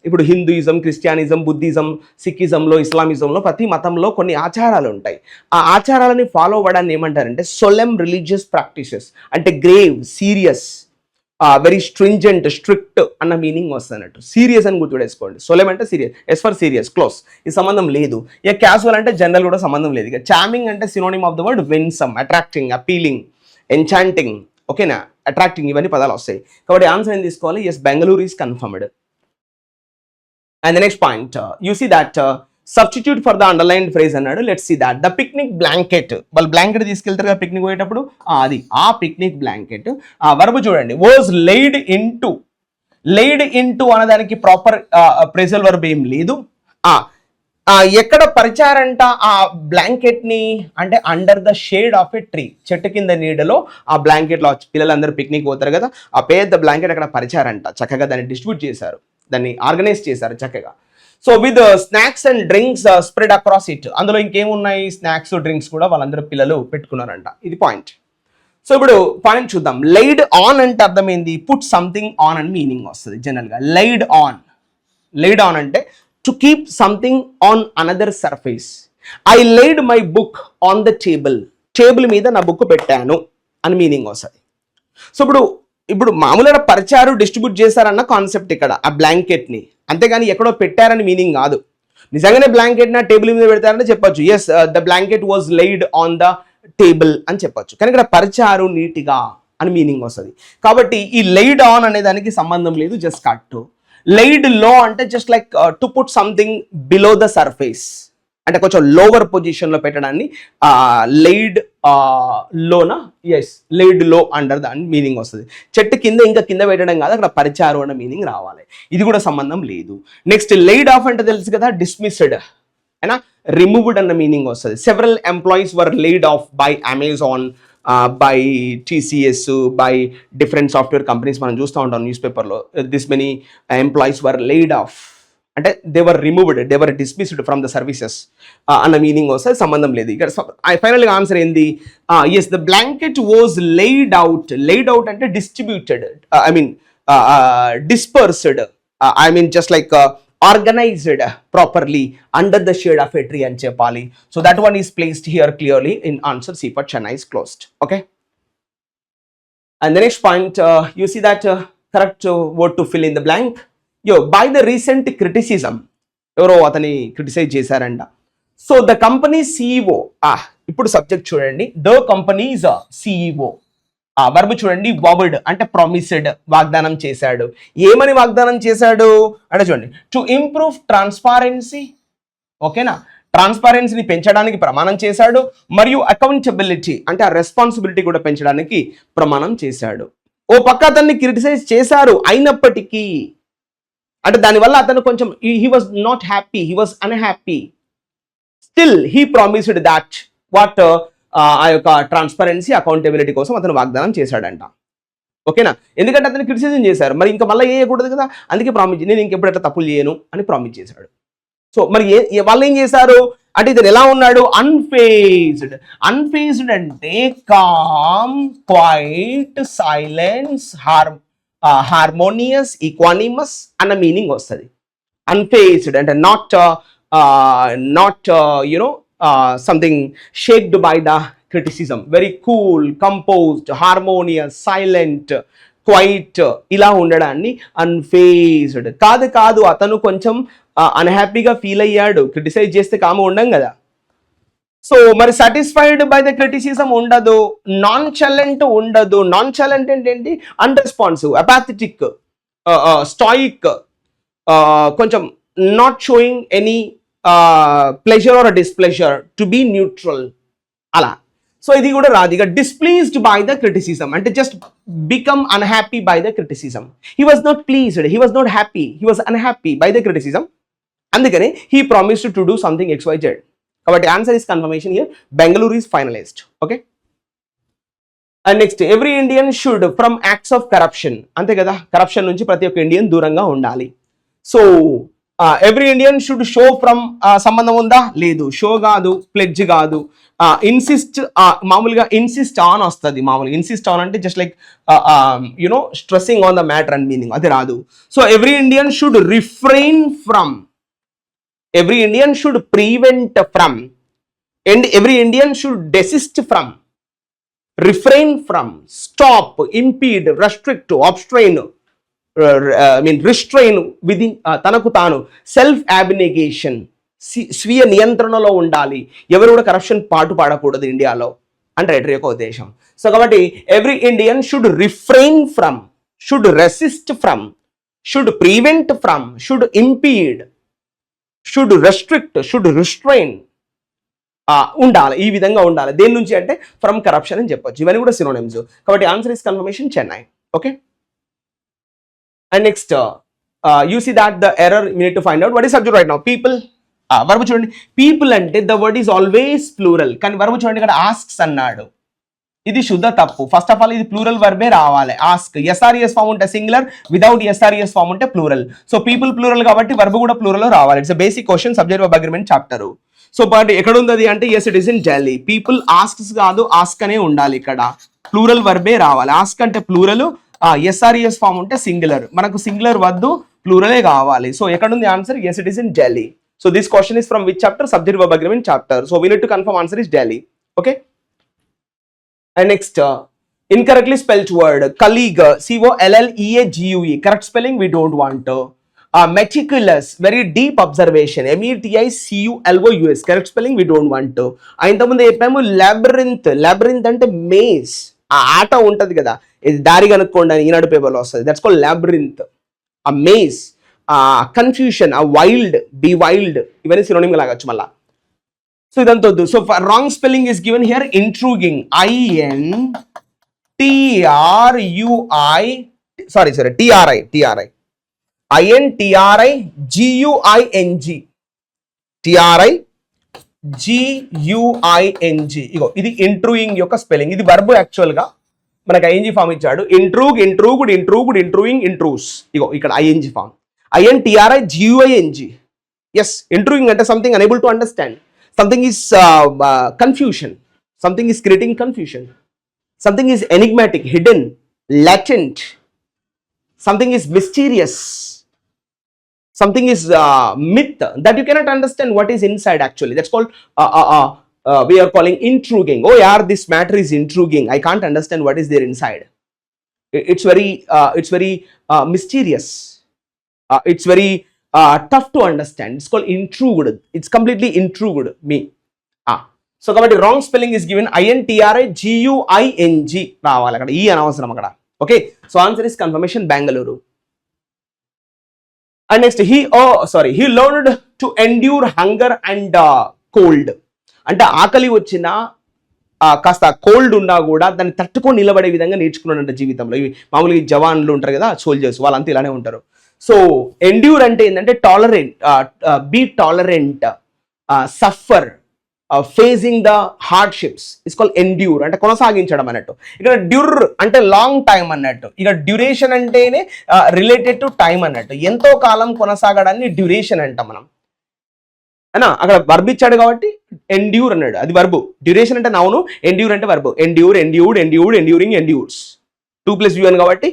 ఇప్పుడు హిందూయిజం, క్రిస్టియానిజం, బుద్ధిజం, సిక్కిజంలో, ఇస్లామిజంలో ప్రతి మతంలో కొన్ని ఆచారాలు ఉంటాయి. ఆ ఆచారాలని ఫాలో అవ్వడాన్ని ఏమంటారంటే సొలెమ్ రిలీజియస్ ప్రాక్టీసెస్. అంటే grave, serious, very stringent, strict అన్న మీనింగ్ వస్తుంది అన్నట్టు. సీరియస్ అని గుర్తుపెట్టుకోండి. సొలెమ్ అంటే serious, S for serious, close, ఈ సంబంధం లేదు. ఇక క్యాజువల్ అంటే జనరల్ కూడా సంబంధం లేదు. ఇక చామింగ్ అంటే synonym of the word winsome, attracting, appealing, enchanting, ఓకేనా, అట్రాక్టింగ్, ఇవన్నీ పదాలు వస్తాయి. కాబట్టి ఆన్సర్ ఏం తీసుకోవాలి? Yes, Bengaluru is confirmed. And the next point, you see that substitute for the underlined phrase అన్నాడు. Let's see that the picnic blanket. వాళ్ళు blanket తీసుకెళ్తారు కదా పిక్నిక్ పోయేటప్పుడు, అది ఆ పిక్నిక్ బ్లాంకెట్. వర్బ్ చూడండి, was laid into. Laid into అనేదానికి proper phrasal verb ఏం లేదు. ఎక్కడ పరిచారంట ఆ బ్లాంకెట్ ని అంటే under the shade of a tree. చెట్టు కింద నీడలో ఆ బ్లాంకెట్ లో పిల్లలందరూ పిక్నిక్ పోతారు కదా, ఆ పెద్ద బ్లాంకెట్ అక్కడ పరిచారంట. చక్కగా దాన్ని డిస్ట్రిబ్యూట్ చేశారు, దాన్ని ఆర్గనైజ్ చేశారు చక్కగా. So with snacks and drinks spread across it. అందులో ఇంకేమున్నాయి? స్నాక్స్, డ్రింక్స్ కూడా వాళ్ళందరూ పిల్లలు పెట్టుకున్నారంట. ఇది పాయింట్. సో ఇప్పుడు పాయింట్ చూద్దాం. లైడ్ ఆన్ అంటే అర్థమైంది పుట్ సంథింగ్ ఆన్ అని మీనింగ్ వస్తుంది జనరల్గా. లైడ్ ఆన్, లైడ్ ఆన్ అంటే to keep something on another surface. I laid my book on the table. Table మీద నా బుక్ పెట్టాను అని మీనింగ్ వస్తుంది. సో ఇప్పుడు మామూలుగా పరిచారు, డిస్ట్రిబ్యూట్ చేశారన్న కాన్సెప్ట్ ఇక్కడ ఆ బ్లాంకెట్ని, అంతేగాని ఎక్కడో పెట్టారని మీనింగ్ కాదు. నిజంగానే బ్లాంకెట్ నా టేబుల్ మీద పెడతారని చెప్పొచ్చు. Yes, the blanket was laid on the table అని చెప్పొచ్చు. కానీ ఇక్కడ పరిచారు నీట్గా అని మీనింగ్ వస్తుంది. కాబట్టి ఈ లైడ్ ఆన్ అనే దానికి సంబంధం లేదు, జస్ట్ కట్. లైడ్ లో అంటే just like to put something below the surface, అంటే కొంచెం లోవర్ పొజిషన్లో పెట్టడాన్ని లైడ్ లోన, ఎస్ లైడ్ లో అండర్ దాని మీనింగ్ వస్తుంది. చెట్టు కింద ఇంకా కింద పెట్టడం కాదు, అక్కడ పరిచారు అన్న మీనింగ్ రావాలి. ఇది కూడా సంబంధం లేదు. నెక్స్ట్ లైడ్ ఆఫ్ అంటే తెలుసు కదా, డిస్మిస్డ్ అయినా రిమూవ్డ్ అన్న మీనింగ్ వస్తుంది. Several employees were laid off by Amazon, by TCS, by different software companies మనం చూస్తూ ఉంటాం న్యూస్ పేపర్లో. This many employees were laid off అంటే they were removed, they were dismissed from the services అన్న meaning వస్తుంది. సంబంధం లేదు ఇక్కడ. ఫైనల్గా ఆన్సర్ ఏంది? Yes, the blanket was laid out. Laid out అంటే distributed, I mean dispersed, I mean just like organized properly under the shade of a tree అని చెప్పాలి. So that one is placed here clearly in answer C for Chennai is closed. Okay. And the next point, you see that correct word to fill in the blank. By the recent criticism, ఎవరో అతని criticise చేశారంట. So the company CEO, ఇప్పుడు subject చూడండి, the companies CEO. Verb చూడండి, వవర్డ్ అంటే promised, వాగ్దానం చేశాడు. ఏమని వాగ్దానం చేశాడు అంటే చూడండి, టు ఇంప్రూవ్ ట్రాన్స్పారెన్సీ, ఓకేనా, ట్రాన్స్పారెన్సీని పెంచడానికి ప్రమాణం చేశాడు. మరియు అకౌంటబిలిటీ అంటే ఆ రెస్పాన్సిబిలిటీ కూడా పెంచడానికి ప్రమాణం చేశాడు. ఓ పక్క అతన్ని క్రిటిసైజ్ చేశారు, అయినప్పటికీ అంటే దానివల్ల అతను కొంచెం he was not happy, he was unhappy. Still he promised that what ఆ యొక్క ట్రాన్స్పరెన్సీ, అకౌంటబిలిటీ కోసం అతను వాగ్దానం చేశాడంట. ఓకేనా, ఎందుకంటే అతను క్రిటిసిజం చేశారు, మరి ఇంకా మళ్ళీ చేయకూడదు కదా, అందుకే ప్రామిస్, నేను ఇంకెప్పుడు అట్లా తప్పులు చేయను అని ప్రామిస్ చేశాడు. సో మరి వాళ్ళు ఏం చేశారు అంటే ఇతను ఎలా ఉన్నాడు? అన్ఫేజ్డ్. అన్ఫేజ్డ్ అంటే calm, quiet, silence, harmonious, equanimous అన్న మీనింగ్ వస్తుంది. unfazed and not something shaked by the criticism, very cool, composed, harmonious, silent, quiet, ఇలా ఉండడాన్ని అన్ఫేజ్డ్. కాదు అతను కొంచెం అన్హ్యాపీగా ఫీల్ అయ్యాడు, క్రిటిసైజ్ చేస్తే కామ ఉండం కదా. సో మరి సాటిస్ఫైడ్ బై ద క్రిటిసిజం ఉండదు, నాన్ చాలెంట్ ఉండదు. నాన్ చాలెంట్ ఏంటి? అన్రెస్పాన్సివ్, అపాథెటిక్, స్టాయిక్, కొంచెం not showing any pleasure or displeasure, to be neutral అలా. సో ఇది కూడా రాదు. ఇక డిస్ప్లీజ్డ్ బై ద క్రిటిసిజం అంటే just become unhappy by the criticism. He was not pleased, he was not happy, he was unhappy by the criticism. అందుకని he promised to do something XYZ. కాబట్టి answer is confirmation here. Bengaluru is finalized. Okay. And next, every Indian should from acts of corruption. అంతే కదా, corruption నుంచి ప్రతి ఒక్క Indian దూరంగా ఉండాలి. So every Indian should show from, సంబంధం ఉందా? లేదు. షో కాదు, ప్లెడ్జ్ కాదు. ఇన్సిస్ట్, మామూలుగా ఇన్సిస్ట్ ఆన్ వస్తుంది. మామూలుగా ఇన్సిస్ట్ ఆన్ అంటే just like stressing on the matter and meaning, అది రాదు. So every Indian should refrain from, every Indian should prevent from, and every Indian should desist from, refrain from, stop, impede, restrict, abstain, restrain within, తనకు తాను, self అబ్నిగేషన్, స్వీయ నియంత్రణలో ఉండాలి. ఎవరు కూడా corruption పాటు పాడకూడదు ఇండియాలో అంటే రైటర్ యొక్క ఉద్దేశం. సో కాబట్టి every Indian should refrain from, should resist from, should prevent from, should impede, should restrict, should restrain ఉండాలి. ఈ విధంగా ఉండాలి. దేని నుంచి అంటే ఫ్రమ్ కరప్షన్ అని చెప్పొచ్చు. ఇవన్నీ కూడా సినోనిమ్స్. కాబట్టి answer is confirmation Chennai. Okay. And next, you see that the error you need to find out. What is subject right now? People. Verb చూడండి, పీపుల్ అంటే the word is always plural, కానీ verb చూడండి ఇక్కడ asks అన్నాడు. ఇది శుద్ధ తప్పు. First of all ఇది ప్లూరల్ వర్బే రావాలి. ఆస్క్ ఎస్ఆర్ఈఎస్ ఫామ్ ఉంటే సింగులర్, వితౌట్ ఎస్ఆర్ఈఎస్ ఫామ్ ఉంటే ప్లూరల్. సో పీపుల్ ప్లూరల్ కాబట్టి వర్బ్ కూడా ప్లూరల్ రావాలి. It's basic question, subject verb agreement chapter. So but ఎక్కడ ఉంది అది అంటే yes, it is in Delhi. People asks కాదు, ఆస్క్ అనే ఉండాలి. ఇక్కడ ప్లూరల్ వర్బే రావాలి. ఆస్క్ అంటే ప్లూరల్, ఎస్ఆర్ఈఎస్ ఫామ్ ఉంటే సింగులర్. మనకు సింగులర్ వద్దు, ప్లూరలే కావాలి. సో ఎక్కడ ఉంది answer? Yes, it is in Delhi. So this question is from which chapter? Subject verb agreement chapter. So we need to confirm answer is Delhi. Okay. And next, incorrectly spelled word, colleague, COLLEAGUE. Correct spelling we don't want. Meticulous, very deep observation, METICULOUS. Correct spelling we don't want. ఇంతకుముందు చెప్పాము labyrinth. labyrinth అంటే maze. ఆ ఆట ఉంటది కదా, ఇది దారి కనుక్కోండి అని ఈనాడు పేపర్లో వస్తుంది. That's called labyrinth. A maze. Confusion, wild, be wild, ఇవన్నీ సినోనిమ్ లాగచ్చు మళ్ళా. సో ఇదంతా వద్దు. So wrong spelling is given here, intriguing, INTRUING. ఇగో ఇది ఇంట్రూయింగ్ యొక్క స్పెల్లింగ్. ఇది వర్బ్ యాక్చువల్ గా మనకు ING ఫామ్ ఇచ్చాడు. ఇంట్రూగ్, ఇంట్రూగ్డ్, ఇంట్రూగ్డ్, ఇంట్రూయింగ్, ఇంట్రూస్. ఇగో ఇక్కడ ING form. INTRIGUING. Yes, intriguing అంటే something unable to understand. Something is confusion. Something is creating confusion. Something is enigmatic, hidden, latent. Something is mysterious. Something is myth that you cannot understand what is inside actually. That's called we are calling intriguing. Oh yeah, this matter is intriguing. I can't understand what is there inside. It's very mysterious. It's very tough to understand. It's called intrigued. It's completely intrigued me. So కాబట్టి wrong spelling is given, INTRIGUING రావాలి అక్కడ, ఈ అనవసరం అక్కడ. Okay. So answer is confirmation Bengaluru. And next, he learned to endure hunger and cold. అంటే ఆకలి వచ్చిన కాస్త కోల్డ్ ఉన్నా కూడా దాన్ని తట్టుకొని నిలబడే విధంగా నేర్చుకున్నాడంట జీవితంలో. ఇవి మామూలుగా జవాన్లు ఉంటారు కదా, సోల్జర్స్, వాళ్ళంతా ఇలానే ఉంటారు. సో ఎండ్యూర్ అంటే ఏంటంటే tolerant, be tolerant, suffer, facing the hardships is called endure. అంటే కొనసాగించడం అన్నట్టు. ఇక్కడ డ్యూర్ అంటే లాంగ్ టైం అన్నట్టు. ఇక డ్యూరేషన్ అంటేనే రిలేటెడ్ టు టైం అన్నట్టు. ఎంతో కాలం కొనసాగడాన్ని డ్యూరేషన్ అంటాం మనం. అన్నా అక్కడ వర్బ్ ఇచ్చాడు కాబట్టి ఎండ్యూర్ అన్నాడు, అది వర్బు. డ్యూరేషన్ అంటే నౌను, ఎండ్యూర్ అంటే verb. Endure, endured, endured, enduring, endures. 2+U కాబట్టి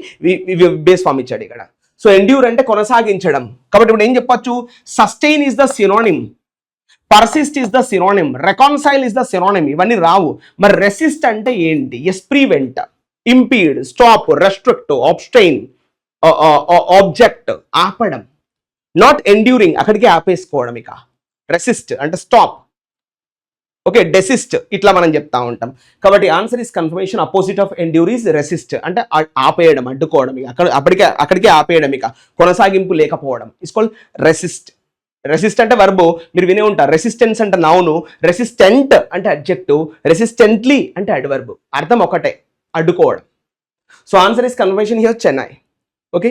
బేస్ ఫామ్ ఇచ్చాడు ఇక్కడ. సో ఎండ్యూర్ అంటే కొనసాగించడం. కాబట్టి ఇప్పుడు ఏం చెప్పొచ్చు, sustain is the synonym, persist is the synonym, reconcile is the synonym, ఇవన్నీ రావు. మరి రెసిస్ట్ అంటే ఏంటి? Yes, prevent, impede, stop, restrict, abstain, object, ఆపడం. నాట్ ఎండ్యూరింగ్, అక్కడికి ఆపేసుకోవడం. ఇక రెసిస్ట్ అంటే స్టాప్, ఓకే, డెసిస్ట్, ఇట్లా మనం చెప్తా ఉంటాం. కాబట్టి answer is confirmation. Opposite of endure is resist, అంటే ఆపేయడం, అడ్డుకోవడం. ఇక అక్కడికే ఆపేయడం, ఇక కొనసాగింపు లేకపోవడం. It's called resist. రెసిస్ట్ అంటే వర్బ్, మీరు వినే ఉంటారు. రెసిస్టెన్స్ అంటే నౌను, రెసిస్టెంట్ అంటే అడ్జెక్టివ్, రెసిస్టెంట్లీ అంటే అడ్వర్బ్. అర్థం ఒకటే, అడ్డుకోవడం. So answer is confirmation here Chennai. Okay,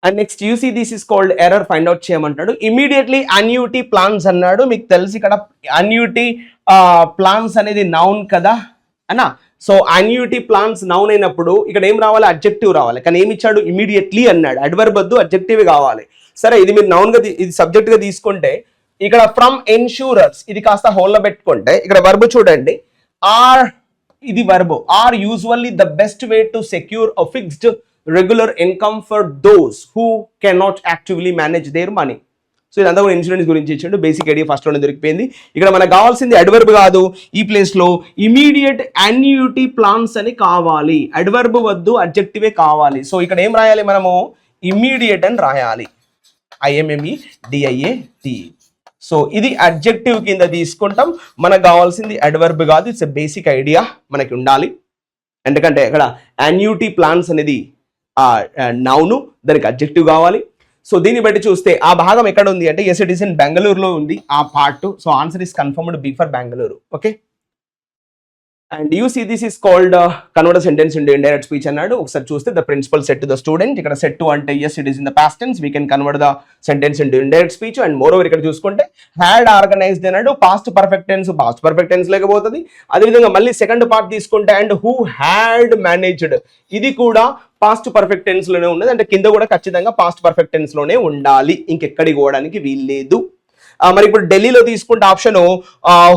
and next you see this is called error, find out చేయమంటాడు. ఇమీడియట్లీ అన్యూటీ ప్లాన్స్ అన్నాడు. మీకు తెలిసి ఇక్కడ అన్యూటీ ప్లాన్స్ అనేది నౌన్ కదా అన్నా. సో అన్యూటీ ప్లాన్స్ నౌన్ అయినప్పుడు ఇక్కడ ఏం రావాలి? అడ్జెక్టివ్ రావాలి. కానీ ఏమి ఇచ్చాడు? ఇమీడియట్లీ అన్నాడు. అడ్వర్బ్ వద్దు, అడ్జెక్టివ్ కావాలి. సరే, ఇది మీరు నౌన్ గా, ఇది సబ్జెక్ట్ గా తీసుకుంటే ఇక్కడ ఫ్రమ్ ఎన్షూరర్స్, ఇది కాస్త హోల్లో పెట్టుకుంటే ఇక్కడ వర్బ్ చూడండి. ఆర్, ఇది verb. Are usually the best way to secure a fixed regular income for those who can not actively manage their money. So ఇదంతా కూడా ఇన్సూరెన్స్ గురించి ఇచ్చిండు. బేసిక్ ఐడియా ఫస్ట్ లోనే దొరికిపోయింది. ఇక్కడ మనకు కావాల్సింది అడ్వర్బ్ కాదు, ఈ ప్లేస్ లో ఇమీడియట్ అన్యూటీ ప్లాన్స్ అని కావాలి. అడ్వర్బ్ వద్దు, అడ్జెక్టివే కావాలి. సో ఇక్కడ ఏం రాయాలి మనము? ఇమీడియట్ అని రాయాలి. IMMEDIAT. సో ఇది అడ్జెక్టివ్ కింద తీసుకుంటాం. మనకు కావాల్సింది అడ్వర్బ్ కాదు. ఇట్స్ ఎ బేసిక్ ఐడియా మనకి ఉండాలి. ఎందుకంటే ఇక్కడ అన్యూటీ ప్లాన్స్ అనేది నౌను, దానికి అడ్జెక్టివ్ కావాలి. సో దీన్ని బట్టి చూస్తే ఆ భాగం ఎక్కడ ఉంది అంటే ఎస్, ఇట్ ఈస్ ఇన్ బెంగళూరులో ఉంది ఆ part. So answer is confirmed B for Bengaluru. Okay, and you see this is called convert sentence into indirect speech అన్నాడు. ఒకసారి చూస్తే the principal said to the student. ఇక్కడ సెట్ టు అంటే yes, it is in the past tense, we can convert the sentence into indirect speech. And moreover ఇక్కడ చూసుకుంటే had organized అన్నాడు. Past perfect tense లేకపోతుంది. అదేవిధంగా మళ్ళీ second part తీసుకుంటే and who had managed, ఇది కూడా పాస్ట్ పర్ఫెక్ట్ టెన్స్ లోనే ఉన్నది. అంటే కింద కూడా ఖచ్చితంగా పాస్ట్ పర్ఫెక్ట్ టెన్స్ లోనే ఉండాలి, ఇంకెక్కడికి పోవడానికి వీల్లేదు. మరి ఇప్పుడు ఢిల్లీలో తీసుకుంటే ఆప్షన్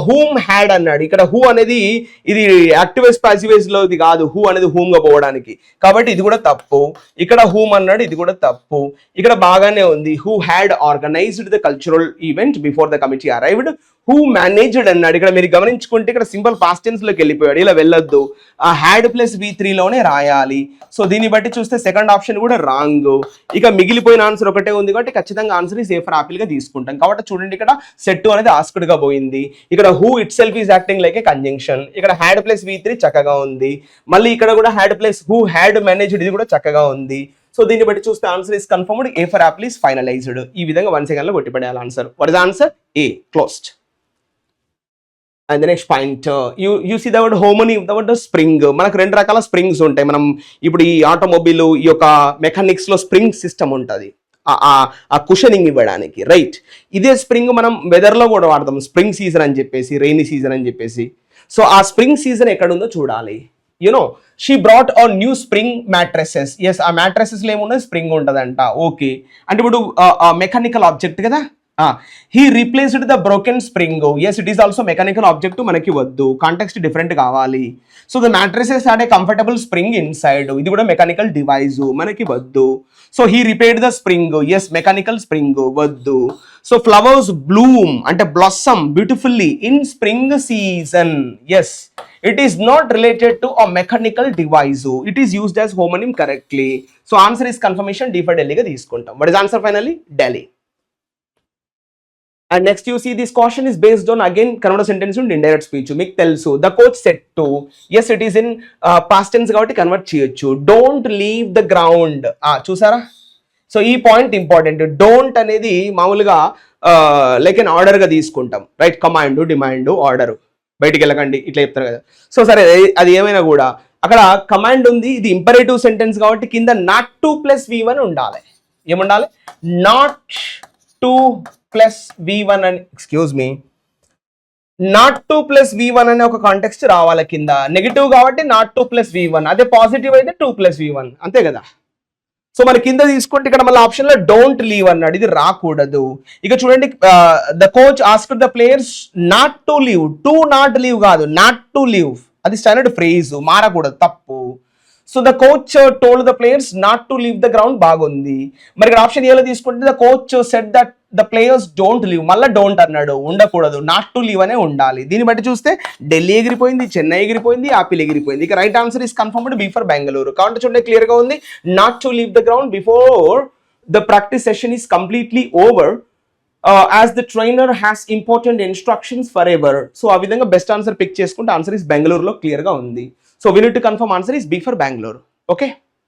హూమ్ హ్యాడ్ అన్నాడు. ఇక్కడ హూ అనేది ఇది యాక్టివేస్ పాసివేస్ లో ఇది కాదు, హూ అనేది హూమ్ గా పోవడానికి. కాబట్టి ఇది కూడా తప్పు. ఇక్కడ హూమ్ అన్నాడు, ఇది కూడా తప్పు. ఇక్కడ బాగానే ఉంది. Who had organised the cultural event before the committee arrived. Who managed అన్నాడు. ఇక్కడ మీరు గమనించుకుంటే ఇక్కడ సింపుల్ పాస్ట్ టెన్స్ లోకి వెళ్ళిపోయాడు. ఇలా వెళ్ళొద్దు, హ్యాడ్ ప్లస్ V3 లోనే రాయాలి. సో దీన్ని బట్టి చూస్తే సెకండ్ ఆప్షన్ కూడా రాంగ్. ఇక మిగిలిపోయిన ఆన్సర్ ఒకటే ఉంది కాబట్టి ఖచ్చితంగా ఆన్సర్ ఈ సేఫర్ ఆపిల్ గా తీసుకుంటాం. కాబట్టి చూడండి, ఇక్కడ సెట్ అనేది ఆస్క్డ్ గా పోయింది. ఇక్కడ who itself is acting like a conjunction. ఇక్కడ హ్యాడ్ ప్లస్ V3 చక్కగా ఉంది. మళ్ళీ ఇక్కడ కూడా had plus who had managed, ఇది కూడా చక్కగా ఉంది. సో దీన్ని బట్టి చూస్తే answer is confirmed, A for apple is finalized. ఈ విధంగా 1 సెకండ్ లో కొట్టిపడేయాలి answer. What is answer? A, closed. And the next point, you see the word homonym, the word spring. మనకు 2 రకాల స్ప్రింగ్స్ ఉంటాయి. మనం ఇప్పుడు ఈ ఆటోమొబైల్, ఈ యొక్క మెకానిక్స్ లో స్ప్రింగ్ సిస్టమ్ ఉంటుంది ఆ కుషనింగ్ ఇవ్వడానికి, రైట్? ఇదే స్ప్రింగ్ మనం వెదర్ లో కూడా వాడతాం. స్ప్రింగ్ సీజన్ అని చెప్పేసి, రెయినీ సీజన్ అని చెప్పేసి. సో ఆ స్ప్రింగ్ సీజన్ ఎక్కడ ఉందో చూడాలి. You know she brought on new spring mattresses. Yes, ఆ మ్యాట్రెసెస్ లో ఏమున్నది? స్ప్రింగ్ ఉంటుందంట. ఓకే, అంటే ఇప్పుడు మెకానికల్ ఆబ్జెక్ట్ కదా. He replaced the broken spring. Yes, it is also mechanical object, మనకి వద్దు, కాంటెక్స్ట్ డిఫరెంట్ కావాలి. So the mattresses had a comfortable spring inside. ఇది కూడా మెకానికల్ డివైజ్, మనకి వద్దు. So he repaired the spring. Yes, mechanical spring వద్దు. So flowers bloom అంటే blossom beautifully in spring season. Yes, it is not related to a mechanical device. It is used as homonym correctly. So answer is confirmation, D for Delhi ga తీసుకుంటాం. What is answer finally? Delhi. And next you see this question is based on again convert sentence and indirect speech. మీకు తెలుసు the coach said to, yes it is in past tense కాబట్టి convert చేయొచ్చు. Don't leave the ground. చూసారా? So ఈ point important. Don't అనేది మామూలుగా like an order గా తీసుకుంటాం, రైట్? కమాండ్, డిమాండ్, ఆర్డర్, బయటికి వెళ్ళకండి ఇట్లా చెప్తారు కదా. సో సరే, అది ఏమైనా కూడా అక్కడ కమాండ్ ఉంది, ఇది ఇంపరేటివ్ సెంటెన్స్ కాబట్టి కింద నాట్ టు ప్లస్ V1 ఉండాలి. ఏముండాలి? నాట్ టు ప్లస్ V1 అని, excuse me, not to plus V1 అనే ఒక కాంటెక్స్ట్ రావాలి కింద. నెగిటివ్ కాబట్టి నాట్ టు ప్లస్ V1, అదే పాజిటివ్ అయితే 2 ప్లస్ V1, అంతే కదా. సో మన కింద తీసుకుంటే ఇక్కడ మళ్ళీ ఆప్షన్ లో డోంట్ లీవ్ అన్నాడు, ఇది రాకూడదు. ఇక చూడండి, the coach asked the players not to leave. To not leave కాదు, నాట్ టు లీవ్, అది స్టాండర్డ్ ఫ్రేజ్, మారకూడదు, తప్పు. So the coach told the players not to leave the ground, బాగుంది. మరి ఇక్కడ ఆప్షన్ ఏలో తీసుకుంటే the coach said that the players don't leave, మళ్ళీ don't అన్నాడు, ఉండకూడదు, నాట్ టు లీవ్ అనే ఉండాలి. దీన్ని బట్టి చూస్తే ఢిల్లీ ఎగిరిపోయింది, చెన్నై ఎగిరిపోయింది, ఆపిల్ ఎగిరిపోయింది. ఇక right answer is confirmed B for Bengaluru. కాబట్టి చూడండి క్లియర్ గా ఉంది, not to leave the ground before the practice session is completely over as the trainer has important instructions forever. So ఆ విధంగా బెస్ట్ ఆన్సర్ పిక్ చేసుకుంటే answer is బెంగళూరులో clear గా ఉంది. So we need to confirm answer is B for Bangalore. Okay.